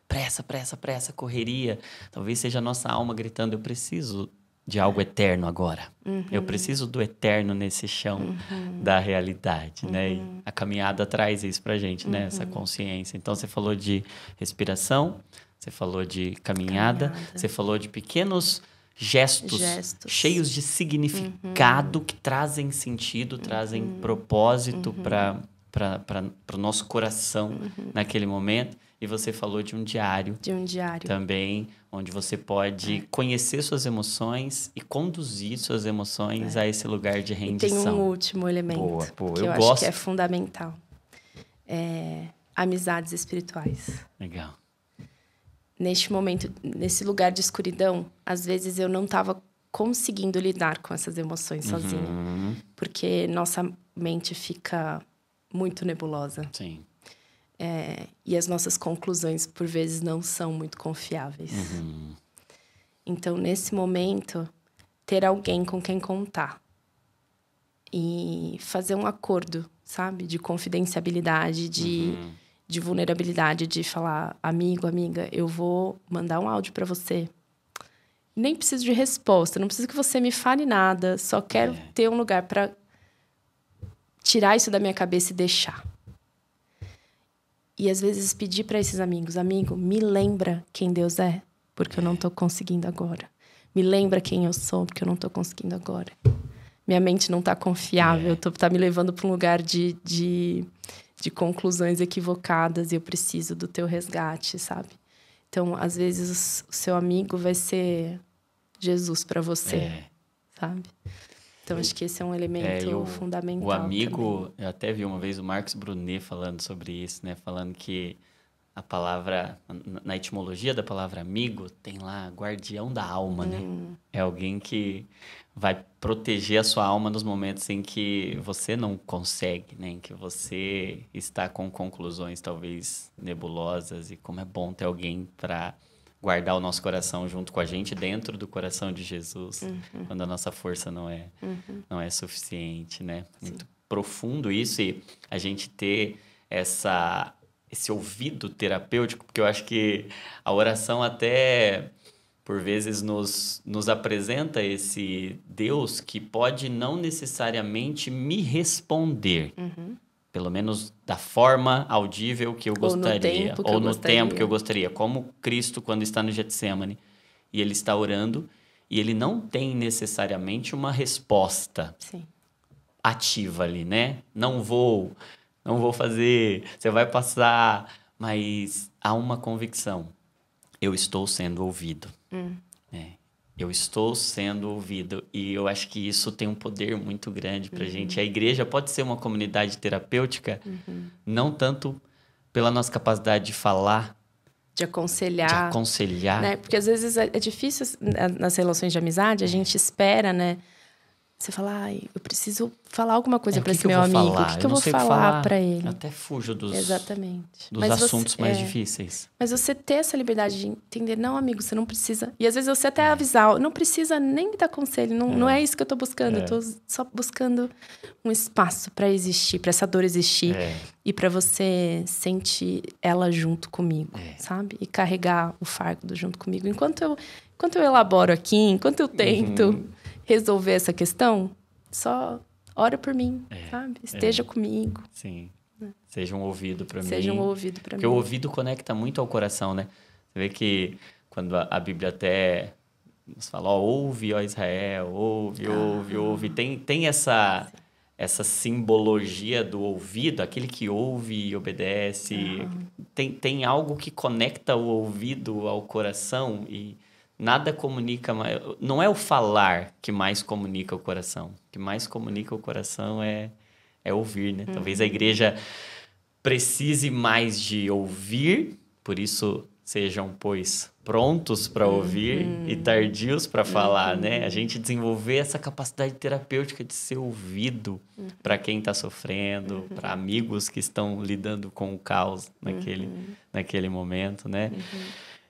pressa, pressa, pressa, correria, talvez seja a nossa alma gritando, eu preciso de algo eterno agora. Eu preciso do eterno nesse chão da realidade, né? E a caminhada traz isso pra gente, né? Essa consciência. Então, você falou de respiração, você falou de caminhada. Você falou de pequenos gestos cheios de significado que trazem sentido, trazem propósito para o nosso coração naquele momento. E você falou de um diário. De um diário. Também, onde você pode conhecer suas emoções e conduzir suas emoções a esse lugar de rendição. E tem um último elemento que eu acho que é fundamental. Amizades espirituais. Legal. Neste momento, nesse lugar de escuridão, às vezes eu não estava conseguindo lidar com essas emoções sozinha. Porque nossa mente fica muito nebulosa. Sim. E as nossas conclusões, por vezes, não são muito confiáveis. Então, nesse momento, ter alguém com quem contar. E fazer um acordo, sabe? De confidencialidade, de vulnerabilidade, de falar, amigo, amiga, eu vou mandar um áudio para você. Nem preciso de resposta, não preciso que você me fale nada, só quero ter um lugar para tirar isso da minha cabeça e deixar. E às vezes pedir para esses amigos, amigo, me lembra quem Deus é, porque eu não estou conseguindo agora. Me lembra quem eu sou, porque eu não estou conseguindo agora. Minha mente não está confiável, tá me levando para um lugar de conclusões equivocadas e eu preciso do teu resgate, sabe? Então, às vezes, o seu amigo vai ser Jesus para você, sabe? Então, acho que esse é um elemento fundamental. O amigo, também. eu até vi uma vez o Marcos Brunet falando sobre isso, né? Falando que a palavra, na etimologia da palavra amigo, tem lá guardião da alma, né? É alguém que vai proteger a sua alma nos momentos em que você não consegue, né? Em que você está com conclusões talvez nebulosas. E como é bom ter alguém para guardar o nosso coração junto com a gente, dentro do coração de Jesus, quando a nossa força não é suficiente, né? Muito profundo isso, e a gente ter esse ouvido terapêutico, porque eu acho que a oração até, por vezes, nos apresenta esse Deus que pode não necessariamente me responder. Pelo menos da forma audível que eu gostaria. Ou no tempo que eu gostaria. Como Cristo, quando está no Getsemane, e ele está orando, e ele não tem necessariamente uma resposta ativa ali, né? Não vou fazer, você vai passar, mas há uma convicção. Eu estou sendo ouvido. Eu estou sendo ouvido. E eu acho que isso tem um poder muito grande pra gente. A igreja pode ser uma comunidade terapêutica, não tanto pela nossa capacidade de falar, de aconselhar. Né? Porque às vezes é difícil, nas relações de amizade, a gente espera, né? Você fala, eu preciso falar alguma coisa para esse meu amigo. O que eu vou falar para ele? Eu até fujo dos Mas assuntos mais difíceis. Mas você ter essa liberdade de entender, não, amigo, você não precisa. E às vezes você até avisar, não precisa nem me dar conselho, não é isso que eu tô buscando. Eu tô só buscando um espaço para existir, para essa dor existir. E para você sentir ela junto comigo, sabe? E carregar o fardo junto comigo. Enquanto eu elaboro aqui, enquanto eu tento resolver essa questão, só ora por mim, sabe? Esteja comigo. Sim. Seja um ouvido para mim. Seja um ouvido para mim. Porque o ouvido conecta muito ao coração, né? Você vê que quando a Bíblia até nos fala, ouve, ó Israel, ouve. Tem essa simbologia do ouvido, aquele que ouve e obedece. Tem algo que conecta o ouvido ao coração e nada comunica mais. Não é o falar que mais comunica o coração. O que mais comunica o coração é ouvir, né? Talvez a igreja precise mais de ouvir, por isso sejam, pois, prontos para ouvir e tardios para falar, né? A gente desenvolver essa capacidade terapêutica de ser ouvido para quem está sofrendo, para amigos que estão lidando com o caos naquele momento, né?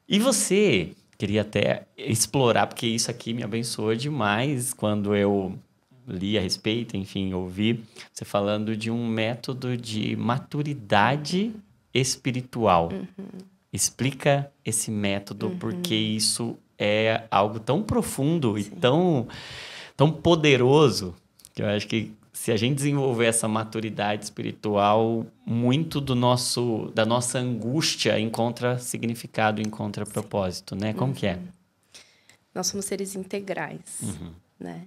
E você... Queria até explorar, porque isso aqui me abençoou demais quando eu li a respeito, enfim, ouvi você falando de um método de maturidade espiritual. Explica esse método, porque isso é algo tão profundo e tão poderoso, que eu acho que se a gente desenvolver essa maturidade espiritual, muito da nossa angústia encontra significado, encontra propósito, né? Como que é? Nós somos seres integrais, né?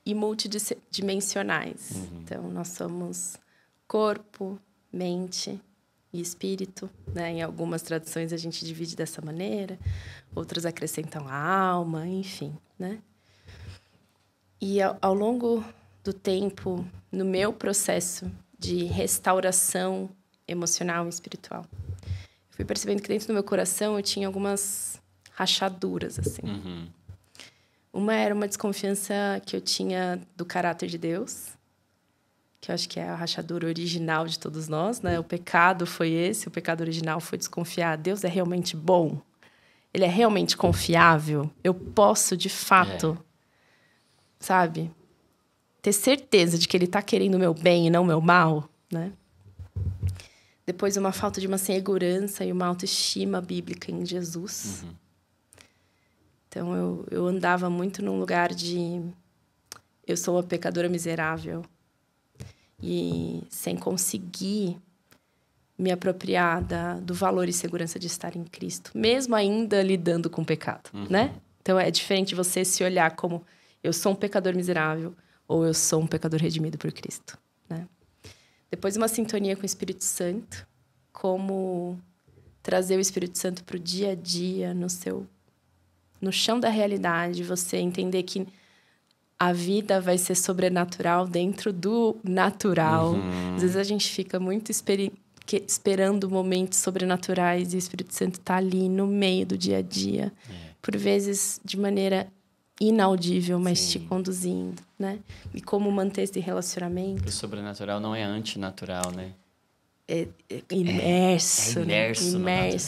E multidimensionais. Então, nós somos corpo, mente e espírito, né? Em algumas traduções a gente divide dessa maneira, outras acrescentam a alma, enfim, né? E ao longo do tempo, no meu processo de restauração emocional e espiritual, eu fui percebendo que dentro do meu coração eu tinha algumas rachaduras, assim. Uma era uma desconfiança que eu tinha do caráter de Deus, que eu acho que é a rachadura original de todos nós, né? O pecado foi esse, o pecado original foi desconfiar. Deus é realmente bom? Ele é realmente confiável? Eu posso, de fato, sabe, ter certeza de que ele está querendo o meu bem e não o meu mal, né? Depois, uma falta de uma segurança e uma autoestima bíblica em Jesus. Então, eu andava muito num lugar de... Eu sou uma pecadora miserável. E sem conseguir me apropriar do valor e segurança de estar em Cristo. Mesmo ainda lidando com o pecado, né? Então, é diferente você se olhar como... Eu sou um pecador miserável ou eu sou um pecador redimido por Cristo, né? Depois, uma sintonia com o Espírito Santo. Como trazer o Espírito Santo para o dia a dia, no chão da realidade. Você entender que a vida vai ser sobrenatural dentro do natural. Às vezes a gente fica muito esperando momentos sobrenaturais e o Espírito Santo está ali no meio do dia a dia. Por vezes de maneira inaudível, mas te conduzindo, né? E como manter esse relacionamento. O sobrenatural não é antinatural, né? Imerso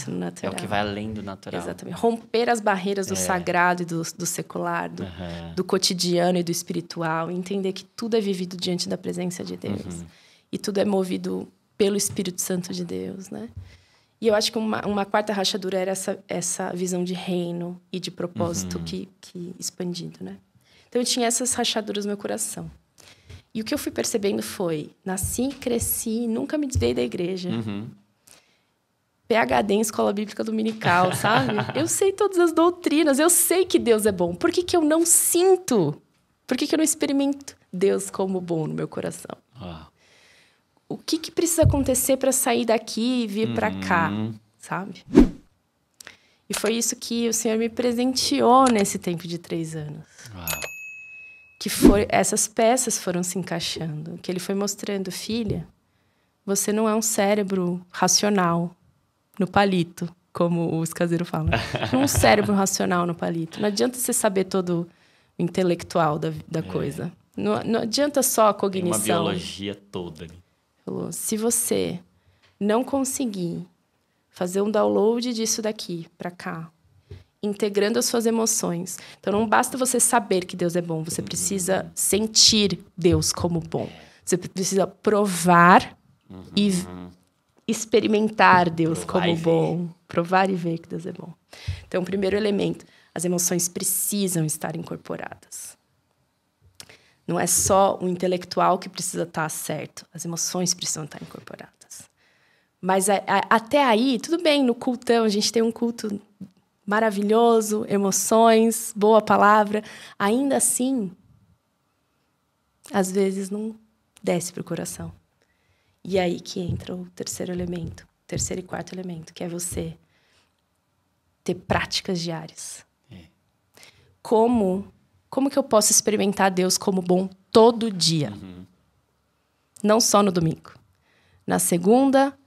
no natural. É o que vai além do natural. Exatamente. Romper as barreiras do sagrado e do secular, do cotidiano e do espiritual. Entender que tudo é vivido diante da presença de Deus. E tudo é movido pelo Espírito Santo de Deus, né? E eu acho que uma quarta rachadura era essa visão de reino e de propósito que expandido, né? Então, eu tinha essas rachaduras no meu coração. E o que eu fui percebendo foi... Nasci, cresci, nunca me desviei da igreja. PhD em escola bíblica dominical, sabe? Eu sei todas as doutrinas, eu sei que Deus é bom. Por que que eu não sinto? Por que que eu não experimento Deus como bom no meu coração? O que precisa acontecer para sair daqui e vir para cá, sabe? E foi isso que o Senhor me presenteou nesse tempo de 3 anos. Que essas peças foram se encaixando. Que Ele foi mostrando, filha, você não é um cérebro racional no palito, como os caseiros falam. Não é um cérebro racional no palito. Não adianta você saber todo o intelectual da coisa. Não adianta só a cognição. Tem uma biologia toda ali. Falou, se você não conseguir fazer um download disso daqui para cá, integrando as suas emoções. Então, não basta você saber que Deus é bom. Você precisa sentir Deus como bom. Você precisa provar e experimentar Deus como bom. Provar e ver que Deus é bom. Então, o primeiro elemento, as emoções precisam estar incorporadas. Não é só o intelectual que precisa estar certo. As emoções precisam estar incorporadas. Mas até aí, tudo bem, no cultão, a gente tem um culto maravilhoso, emoções, boa palavra. Ainda assim, às vezes não desce para o coração. E aí que entra o terceiro elemento, terceiro e quarto elemento, que é você ter práticas diárias. Como que eu posso experimentar Deus como bom todo dia? Não só no domingo. Na segunda,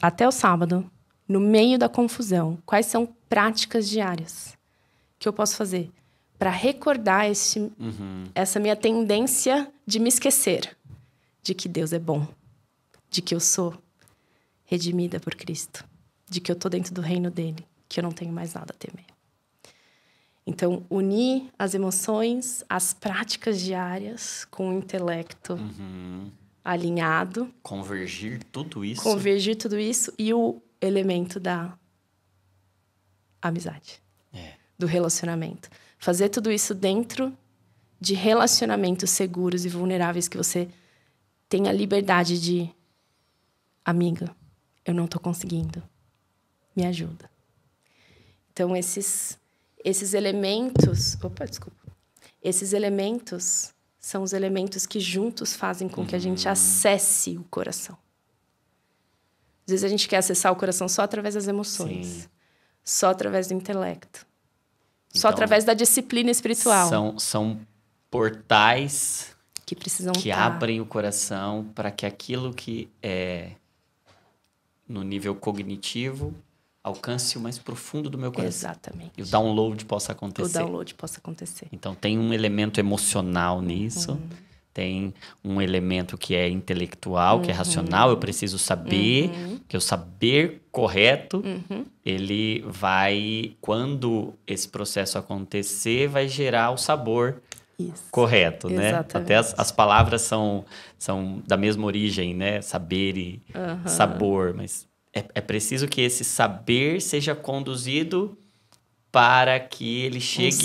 até o sábado, no meio da confusão. Quais são práticas diárias que eu posso fazer para recordar essa minha tendência de me esquecer de que Deus é bom, de que eu sou redimida por Cristo, de que eu estou dentro do reino dele, que eu não tenho mais nada a temer. Então, unir as emoções, as práticas diárias com o intelecto alinhado. Convergir tudo isso. Convergir tudo isso e o elemento da amizade, do relacionamento. Fazer tudo isso dentro de relacionamentos seguros e vulneráveis que você tenha liberdade de... Amiga, eu não estou conseguindo. Me ajuda. Então, esses elementos... Opa, desculpa. Esses elementos são os elementos que juntos fazem com que a gente acesse o coração. Às vezes a gente quer acessar o coração só através das emoções. Só através do intelecto. Só através da disciplina espiritual. São portais que precisam que abrem o coração para que aquilo que é no nível cognitivo alcance o mais profundo do meu coração. Exatamente. E o download possa acontecer. Então, tem um elemento emocional nisso. Tem um elemento que é intelectual, que é racional. Eu preciso saber, que o saber correto, ele vai... Quando esse processo acontecer, vai gerar o sabor correto, né? Exatamente. Até as palavras são da mesma origem, né? Saber e sabor, mas... É preciso que esse saber seja conduzido para que ele chegue...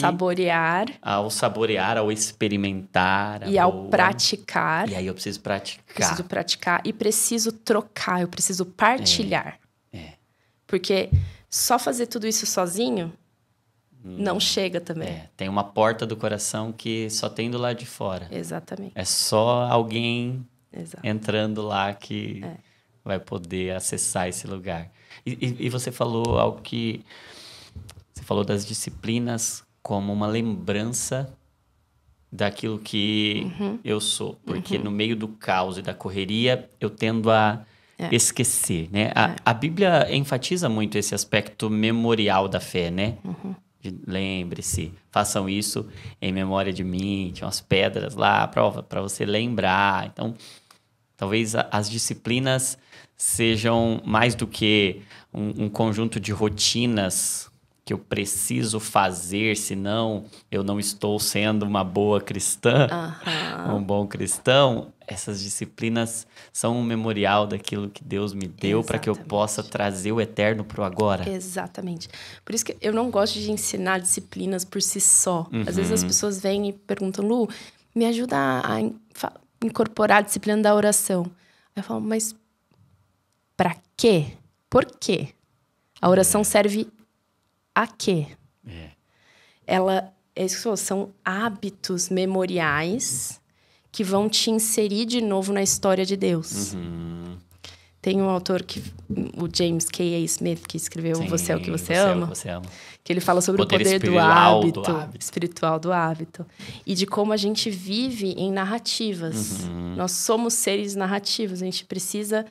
Ao saborear, ao experimentar. E ao praticar. E aí eu preciso praticar. Preciso praticar e preciso trocar, eu preciso partilhar. Porque só fazer tudo isso sozinho não chega também. Tem uma porta do coração que só tem do lado de fora. Exatamente. É só alguém entrando lá que... vai poder acessar esse lugar. E você falou algo que... Você falou das disciplinas como uma lembrança daquilo que eu sou. Porque no meio do caos e da correria, eu tendo a esquecer, né? A Bíblia enfatiza muito esse aspecto memorial da fé, né? Lembre-se, façam isso em memória de mim. Tinha umas pedras lá para você lembrar. Então... Talvez as disciplinas sejam mais do que um conjunto de rotinas que eu preciso fazer, senão eu não estou sendo uma boa cristã, um bom cristão. essas disciplinas são um memorial daquilo que Deus me deu para que eu possa trazer o eterno para o agora. Exatamente. Por isso que eu não gosto de ensinar disciplinas por si só. Às vezes as pessoas vêm e perguntam, Lu, me ajuda a incorporar a disciplina da oração. Aí eu falo, mas para quê? Por quê? A oração serve a quê? É isso que eu falo, são hábitos memoriais que vão te inserir de novo na história de Deus. Tem um autor, o James K.A. Smith, que escreveu Você é o que você ama, que ele fala sobre o poder do hábito, espiritual do hábito, e de como a gente vive em narrativas. Nós somos seres narrativos, a gente precisa...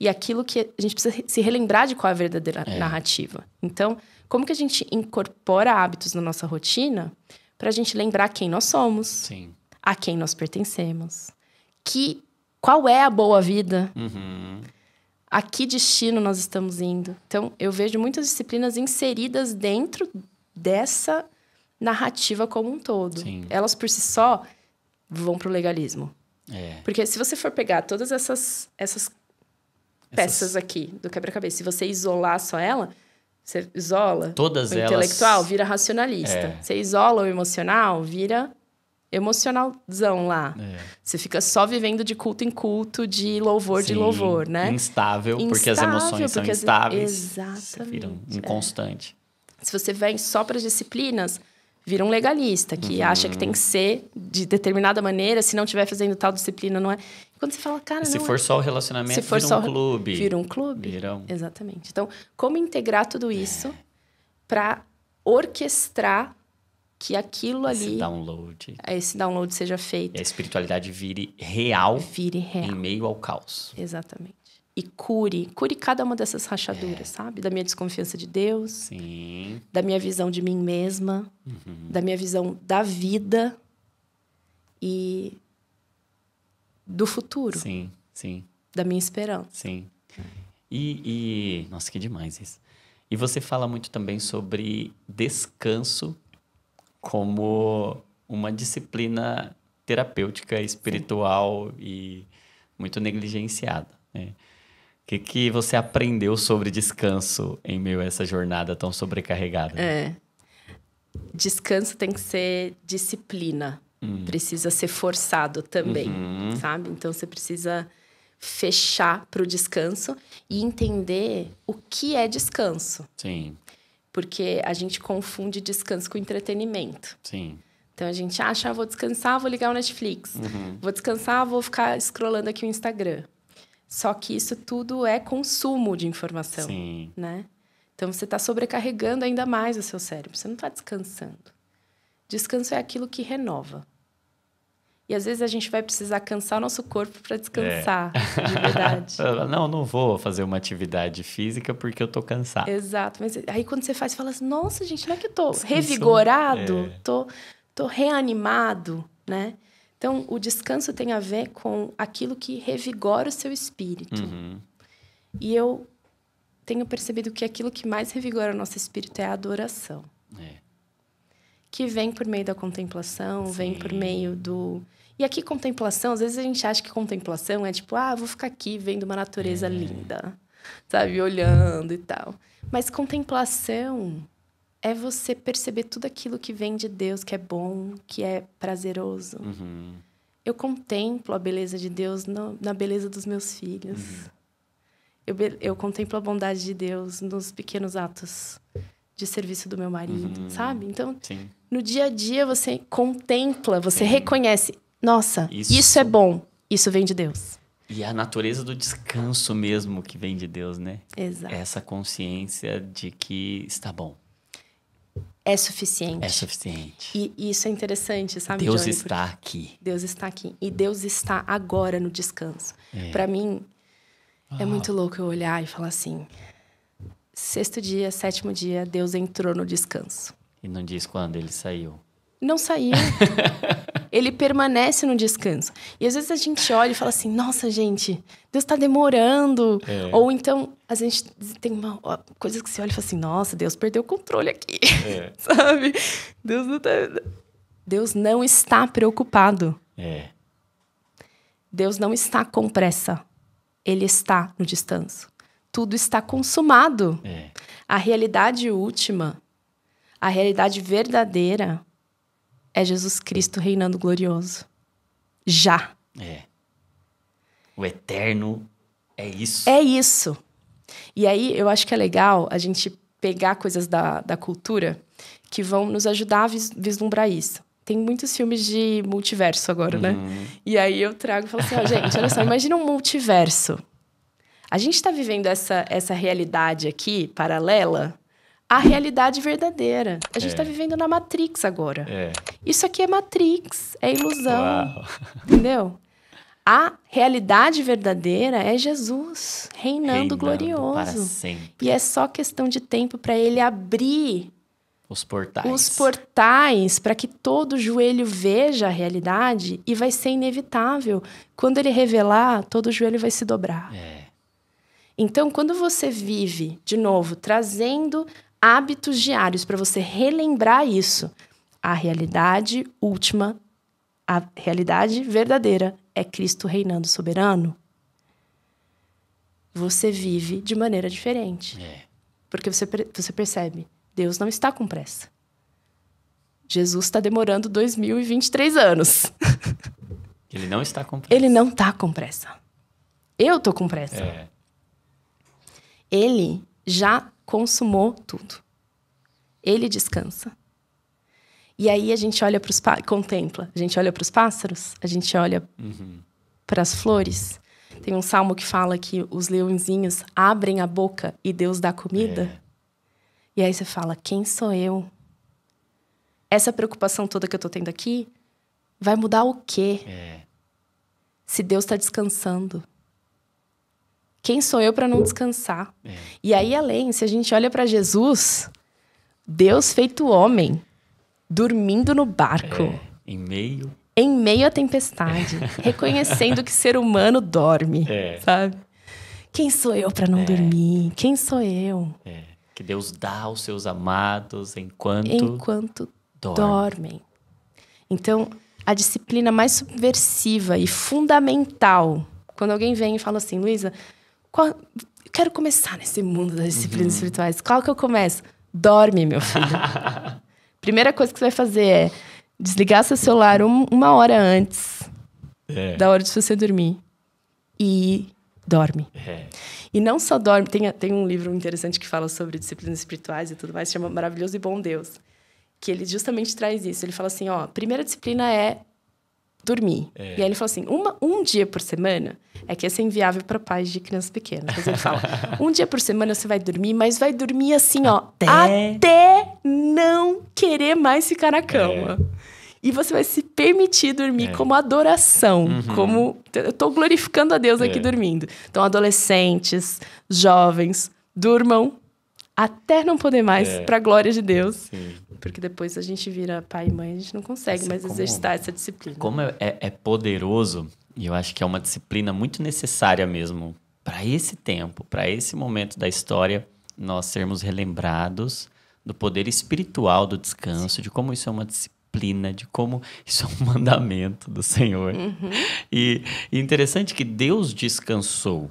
E aquilo que a gente precisa se relembrar de qual é a verdadeira narrativa. Então, como que a gente incorpora hábitos na nossa rotina para a gente lembrar quem nós somos, Sim. a quem nós pertencemos, qual é a boa vida, a que destino nós estamos indo. Então, eu vejo muitas disciplinas inseridas dentro dessa narrativa como um todo. Sim. Elas, por si só, vão para o legalismo. Porque se você for pegar todas essas peças aqui do quebra-cabeça, se você isolar só ela, você isola todas o elas... intelectual, vira racionalista. Você isola o emocional, vira emocionalzão lá. Você fica só vivendo de culto em culto, de louvor de louvor, né? Instável, porque as emoções são instáveis. Exatamente. Você vira inconstante. Se você vem só para as disciplinas, vira um legalista, que acha que tem que ser de determinada maneira, se não estiver fazendo tal disciplina, não é... Quando você fala, cara, se for só o relacionamento, vira um clube. Vira um clube. Exatamente. Então, como integrar tudo isso para orquestrar que aquilo ali... Esse download seja feito. E a espiritualidade vire real. Em meio ao caos. Exatamente. E cure cada uma dessas rachaduras, sabe? Da minha desconfiança de Deus. Sim. Da minha visão de mim mesma. Da minha visão da vida. E do futuro. Sim, sim. Da minha esperança. Sim. E nossa, que demais isso. E você fala muito também sobre descanso como uma disciplina terapêutica, espiritual e muito negligenciada, né? O que você aprendeu sobre descanso em meio a essa jornada tão sobrecarregada? Descanso tem que ser disciplina. Precisa ser forçado também, sabe? Então, você precisa fechar para o descanso e entender o que é descanso. Sim. Porque a gente confunde descanso com entretenimento. Sim. Então, a gente acha, vou descansar, vou ligar o Netflix. Vou descansar, vou ficar scrollando aqui o Instagram. Só que isso tudo é consumo de informação, Sim. né? Então, você está sobrecarregando ainda mais o seu cérebro. Você não está descansando. Descanso é aquilo que renova. E, às vezes, a gente vai precisar cansar o nosso corpo para descansar, de verdade. Não vou fazer uma atividade física porque eu tô cansado. Exato. Mas aí, quando você faz, você fala assim, nossa, gente, não é que eu tô revigorado? Tô reanimado, né? Então, o descanso tem a ver com aquilo que revigora o seu espírito. E eu tenho percebido que aquilo que mais revigora o nosso espírito é a adoração. Que vem por meio da contemplação, vem por meio do... E aqui, contemplação, às vezes a gente acha que contemplação é tipo, vou ficar aqui vendo uma natureza linda, sabe? Olhando e tal. Mas contemplação é você perceber tudo aquilo que vem de Deus, que é bom, que é prazeroso. Eu contemplo a beleza de Deus na beleza dos meus filhos. Eu contemplo a bondade de Deus nos pequenos atos de serviço do meu marido, sabe? Então, no dia a dia, você contempla, você reconhece... Nossa, isso é bom. Isso vem de Deus. E a natureza do descanso mesmo que vem de Deus, né? Exato. Essa consciência de que está bom. É suficiente. É suficiente. E isso é interessante, sabe, Deus Johnny? está aqui. Deus está aqui. E Deus está agora no descanso. Para mim, é muito louco eu olhar e falar assim... 6º dia, 7º dia, Deus entrou no descanso. E não diz quando ele saiu. Não saiu. Ele permanece no descanso. E às vezes a gente olha e fala assim, nossa, gente, Deus está demorando. Ou então, a gente tem uma coisa que você olha e fala assim, nossa, Deus perdeu o controle aqui. Sabe? Deus não está preocupado. Deus não está com pressa. Ele está no descanso. Tudo está consumado. A realidade última, a realidade verdadeira é Jesus Cristo reinando glorioso. Já. O eterno é isso. É isso. E aí, eu acho que é legal a gente pegar coisas da cultura que vão nos ajudar a vislumbrar isso. Tem muitos filmes de multiverso agora, né? E aí eu trago e falo assim, gente, olha só, imagina um multiverso. A gente está vivendo essa realidade aqui, paralela, à realidade verdadeira. A gente está vivendo na Matrix agora. Isso aqui é Matrix, é ilusão. Uau. Entendeu? A realidade verdadeira é Jesus reinando glorioso. Para sempre. E é só questão de tempo para ele abrir os portais para que todo joelho veja a realidade, e vai ser inevitável. Quando ele revelar, todo joelho vai se dobrar. Então, quando você vive, de novo, trazendo hábitos diários para você relembrar isso, a realidade última, a realidade verdadeira é Cristo reinando soberano, você vive de maneira diferente. Porque você percebe, Deus não está com pressa. Jesus está demorando 2023 anos. Ele não está com pressa. Ele não está com pressa. Eu estou com pressa. Ele já consumou tudo. Ele descansa. E aí a gente olha para os contempla. A gente olha para os pássaros, a gente olha para as flores. Tem um salmo que fala que os leõezinhos abrem a boca e Deus dá comida. E aí você fala, quem sou eu? Essa preocupação toda que eu estou tendo aqui vai mudar o quê? Se Deus está descansando. Quem sou eu para não descansar? E aí, além, se a gente olha para Jesus, Deus feito homem, dormindo no barco. Em meio à tempestade, reconhecendo que ser humano dorme, sabe? Quem sou eu para não dormir? Quem sou eu? Que Deus dá aos seus amados enquanto dormem. Então, a disciplina mais subversiva e fundamental, quando alguém vem e fala assim, Luísa, eu quero começar nesse mundo das disciplinas espirituais, qual que eu começo? Dorme, meu filho. Primeira coisa que você vai fazer é desligar seu celular uma hora antes da hora de você dormir. E dorme. E não só dorme. Tem um livro interessante que fala sobre disciplinas espirituais e tudo mais, se chama Maravilhoso e Bom Deus. Que ele justamente traz isso. Ele fala assim, a primeira disciplina é dormir. E aí ele fala assim, um dia por semana, é que esse é inviável para pais de crianças pequenas. Mas ele fala, um dia por semana você vai dormir, mas vai dormir assim, até não querer mais ficar na cama. E você vai se permitir dormir como adoração, como eu estou glorificando a Deus aqui dormindo. Então, adolescentes, jovens, durmam até não poder mais, para a glória de Deus. Sim. Porque depois a gente vira pai e mãe, a gente não consegue mais exercitar essa disciplina. Como é poderoso, e eu acho que é uma disciplina muito necessária mesmo para esse tempo, para esse momento da história, nós sermos relembrados do poder espiritual do descanso, de como isso é uma disciplina, de como isso é um mandamento do Senhor. E interessante que Deus descansou.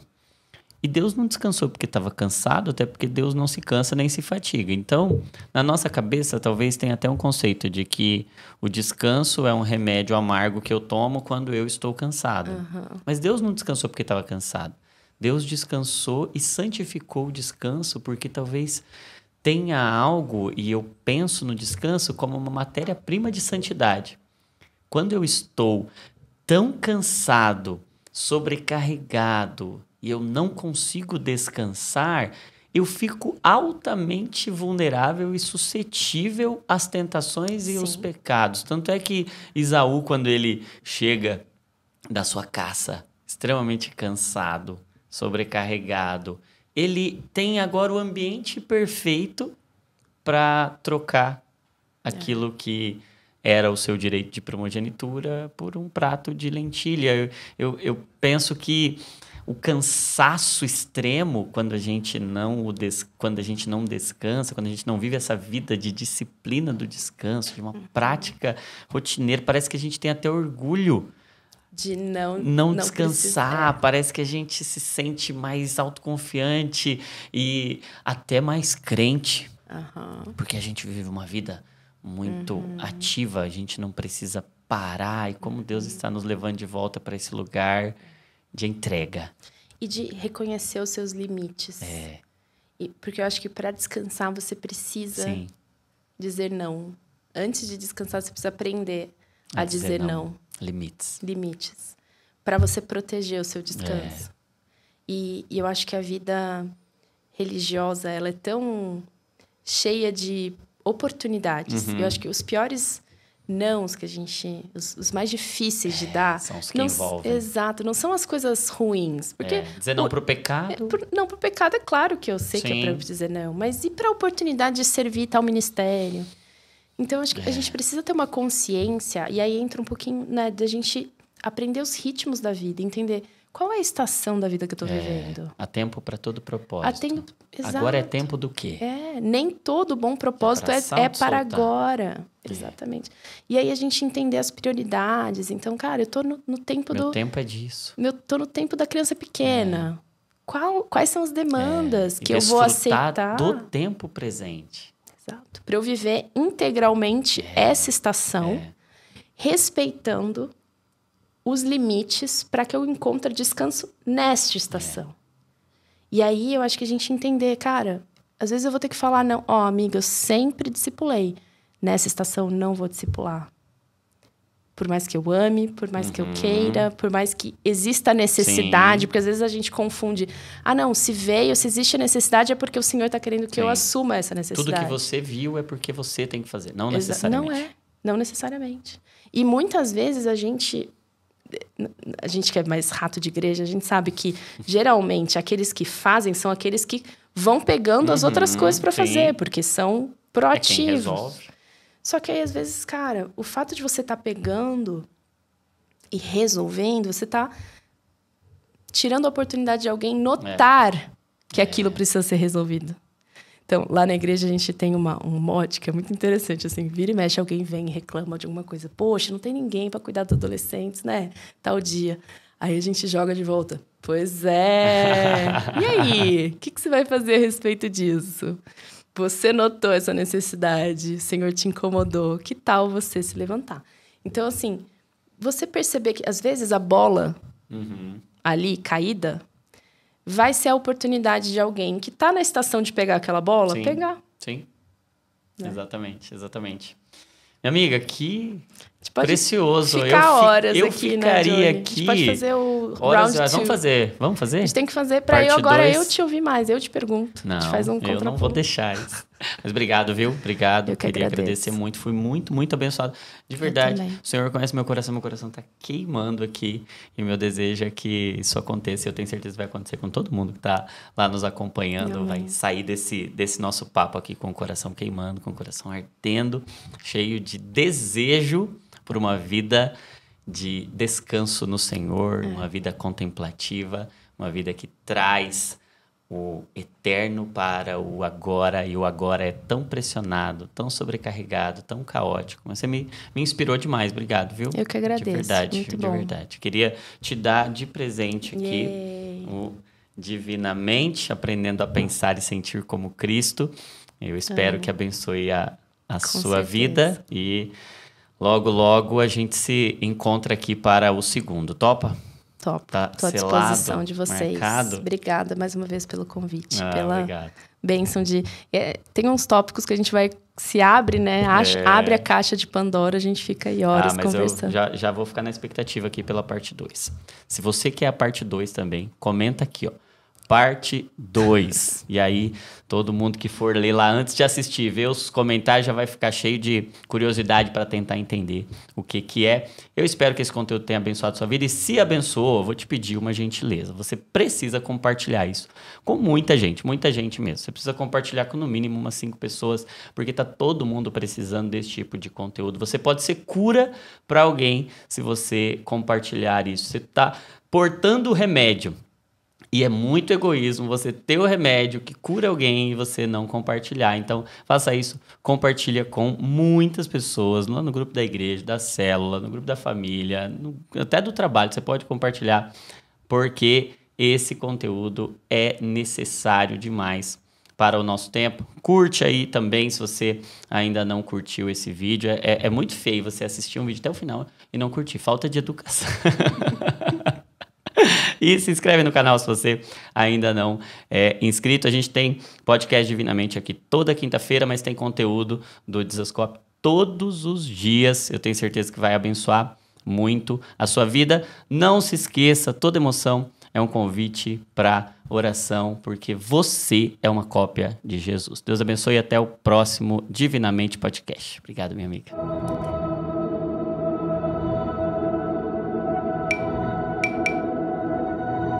E Deus não descansou porque estava cansado, até porque Deus não se cansa nem se fatiga. Então, na nossa cabeça, talvez tenha até um conceito de que o descanso é um remédio amargo que eu tomo quando eu estou cansado. Mas Deus não descansou porque estava cansado. Deus descansou e santificou o descanso porque talvez tenha algo, e eu penso no descanso como uma matéria-prima de santidade. Quando eu estou tão cansado, sobrecarregado, e eu não consigo descansar, eu fico altamente vulnerável e suscetível às tentações e aos pecados. Tanto é que Esaú, quando ele chega da sua caça, extremamente cansado, sobrecarregado, ele tem agora o ambiente perfeito para trocar aquilo que era o seu direito de primogenitura por um prato de lentilha. Eu penso que o cansaço extremo, quando a gente não descansa, quando a gente não vive essa vida de disciplina do descanso, de uma prática rotineira, parece que a gente tem até orgulho De não descansar. Parece que a gente se sente mais autoconfiante e até mais crente. Porque a gente vive uma vida muito ativa, a gente não precisa parar. E como Deus está nos levando de volta para esse lugar de entrega. E de reconhecer os seus limites. Porque eu acho que para descansar você precisa dizer não. Antes de descansar, você precisa aprender a dizer não. Limites. Para você proteger o seu descanso. E eu acho que a vida religiosa, ela é tão cheia de oportunidades. Eu acho que os piores nãos que a gente... Os mais difíceis de dar... São os que envolvem. Exato. Não são as coisas ruins. Porque dizer não pro pecado... Não, pro pecado é claro que eu sei que é pra dizer não. Mas e pra oportunidade de servir tal ministério? Então, acho que a gente precisa ter uma consciência, e aí entra um pouquinho, né, da gente aprender os ritmos da vida, entender qual é a estação da vida que eu tô vivendo. Há tempo para todo propósito. Exato. Agora é tempo do quê? Nem todo bom propósito é para agora. Exatamente. E aí a gente entender as prioridades. Então, cara, eu tô no tempo Meu tempo é disso. Tô no tempo da criança pequena. Quais são as demandas que eu vou aceitar? Do tempo presente. Exato. Para eu viver integralmente essa estação, respeitando os limites para que eu encontre descanso nesta estação. E aí eu acho que a gente entender, cara, às vezes eu vou ter que falar, não, amiga, eu sempre discipulei. Nessa estação não vou discipular. Por mais que eu ame, por mais que eu queira, por mais que exista a necessidade, porque às vezes a gente confunde. Não, se existe a necessidade é porque o Senhor está querendo que eu assuma essa necessidade. Tudo que você viu é porque você tem que fazer, não necessariamente. Não necessariamente. E muitas vezes a gente que é mais rato de igreja, a gente sabe que geralmente aqueles que fazem são aqueles que vão pegando as outras coisas para fazer, porque são proativos. Quem resolve. Só que aí, às vezes, cara, o fato de você estar pegando e resolvendo, você está tirando a oportunidade de alguém notar que aquilo precisa ser resolvido. Então, lá na igreja a gente tem um mote que é muito interessante, assim, vira e mexe, alguém vem e reclama de alguma coisa. Poxa, não tem ninguém para cuidar dos adolescentes, né? Tal dia. Aí a gente joga de volta. Pois é. E aí? O que você vai fazer a respeito disso? Você notou essa necessidade, o Senhor te incomodou. Que tal você se levantar? Então, assim, você perceber que, às vezes, a bola ali, caída, vai ser a oportunidade de alguém que está na estação de pegar aquela bola, pegar. Sim, exatamente. Minha amiga, que precioso. Eu ficaria aqui. A gente pode fazer o round 2. Vamos fazer? A gente tem que fazer para eu te ouvir mais. Eu te pergunto. Não, a gente faz um eu não vou deixar isso. Mas obrigado, viu? Obrigado. Eu queria agradecer muito. Fui muito, muito abençoado. De verdade. O Senhor conhece meu coração tá queimando aqui. E meu desejo é que isso aconteça. Eu tenho certeza que vai acontecer com todo mundo que tá lá nos acompanhando. Vai sair desse nosso papo aqui com o coração queimando, com o coração ardendo, cheio de desejo por uma vida de descanso no Senhor, uma vida contemplativa, uma vida que traz o eterno para o agora, e o agora é tão pressionado, tão sobrecarregado, tão caótico. Mas você me inspirou demais, obrigado, viu? Eu que agradeço, de verdade, muito de bom. Verdade. Queria te dar de presente aqui o Divinamente, aprendendo a pensar e sentir como Cristo. Eu espero que abençoe a sua vida e logo, logo a gente se encontra aqui para o segundo. Topa? Top. Tá Estou à disposição de vocês. Marcado? Obrigada mais uma vez pelo convite, pela bênção de... tem uns tópicos que a gente se abre, né? Abre a caixa de Pandora, a gente fica aí horas conversando. Eu já vou ficar na expectativa aqui pela parte 2. Se você quer a parte 2 também, comenta aqui, ó. Parte 2. E aí, todo mundo que for ler lá antes de assistir, ver os comentários, já vai ficar cheio de curiosidade para tentar entender o que é. Eu espero que esse conteúdo tenha abençoado a sua vida. E se abençoou, eu vou te pedir uma gentileza. Você precisa compartilhar isso com muita gente mesmo. Você precisa compartilhar com no mínimo umas 5 pessoas, porque tá todo mundo precisando desse tipo de conteúdo. Você pode ser cura para alguém se você compartilhar isso. Você tá portando o remédio. E é muito egoísmo você ter o remédio que cura alguém e você não compartilhar. Então, faça isso, compartilha com muitas pessoas, lá no grupo da igreja, da célula, no grupo da família, até do trabalho, você pode compartilhar, porque esse conteúdo é necessário demais para o nosso tempo. Curte aí também, se você ainda não curtiu esse vídeo. É muito feio você assistir um vídeo até o final e não curtir. Falta de educação. E se inscreve no canal se você ainda não é inscrito. A gente tem podcast Divinamente aqui toda quinta-feira, mas tem conteúdo do Dizascope todos os dias. Eu tenho certeza que vai abençoar muito a sua vida. Não se esqueça, toda emoção é um convite para oração, porque você é uma cópia de Jesus. Deus abençoe e até o próximo Divinamente Podcast. Obrigado, minha amiga.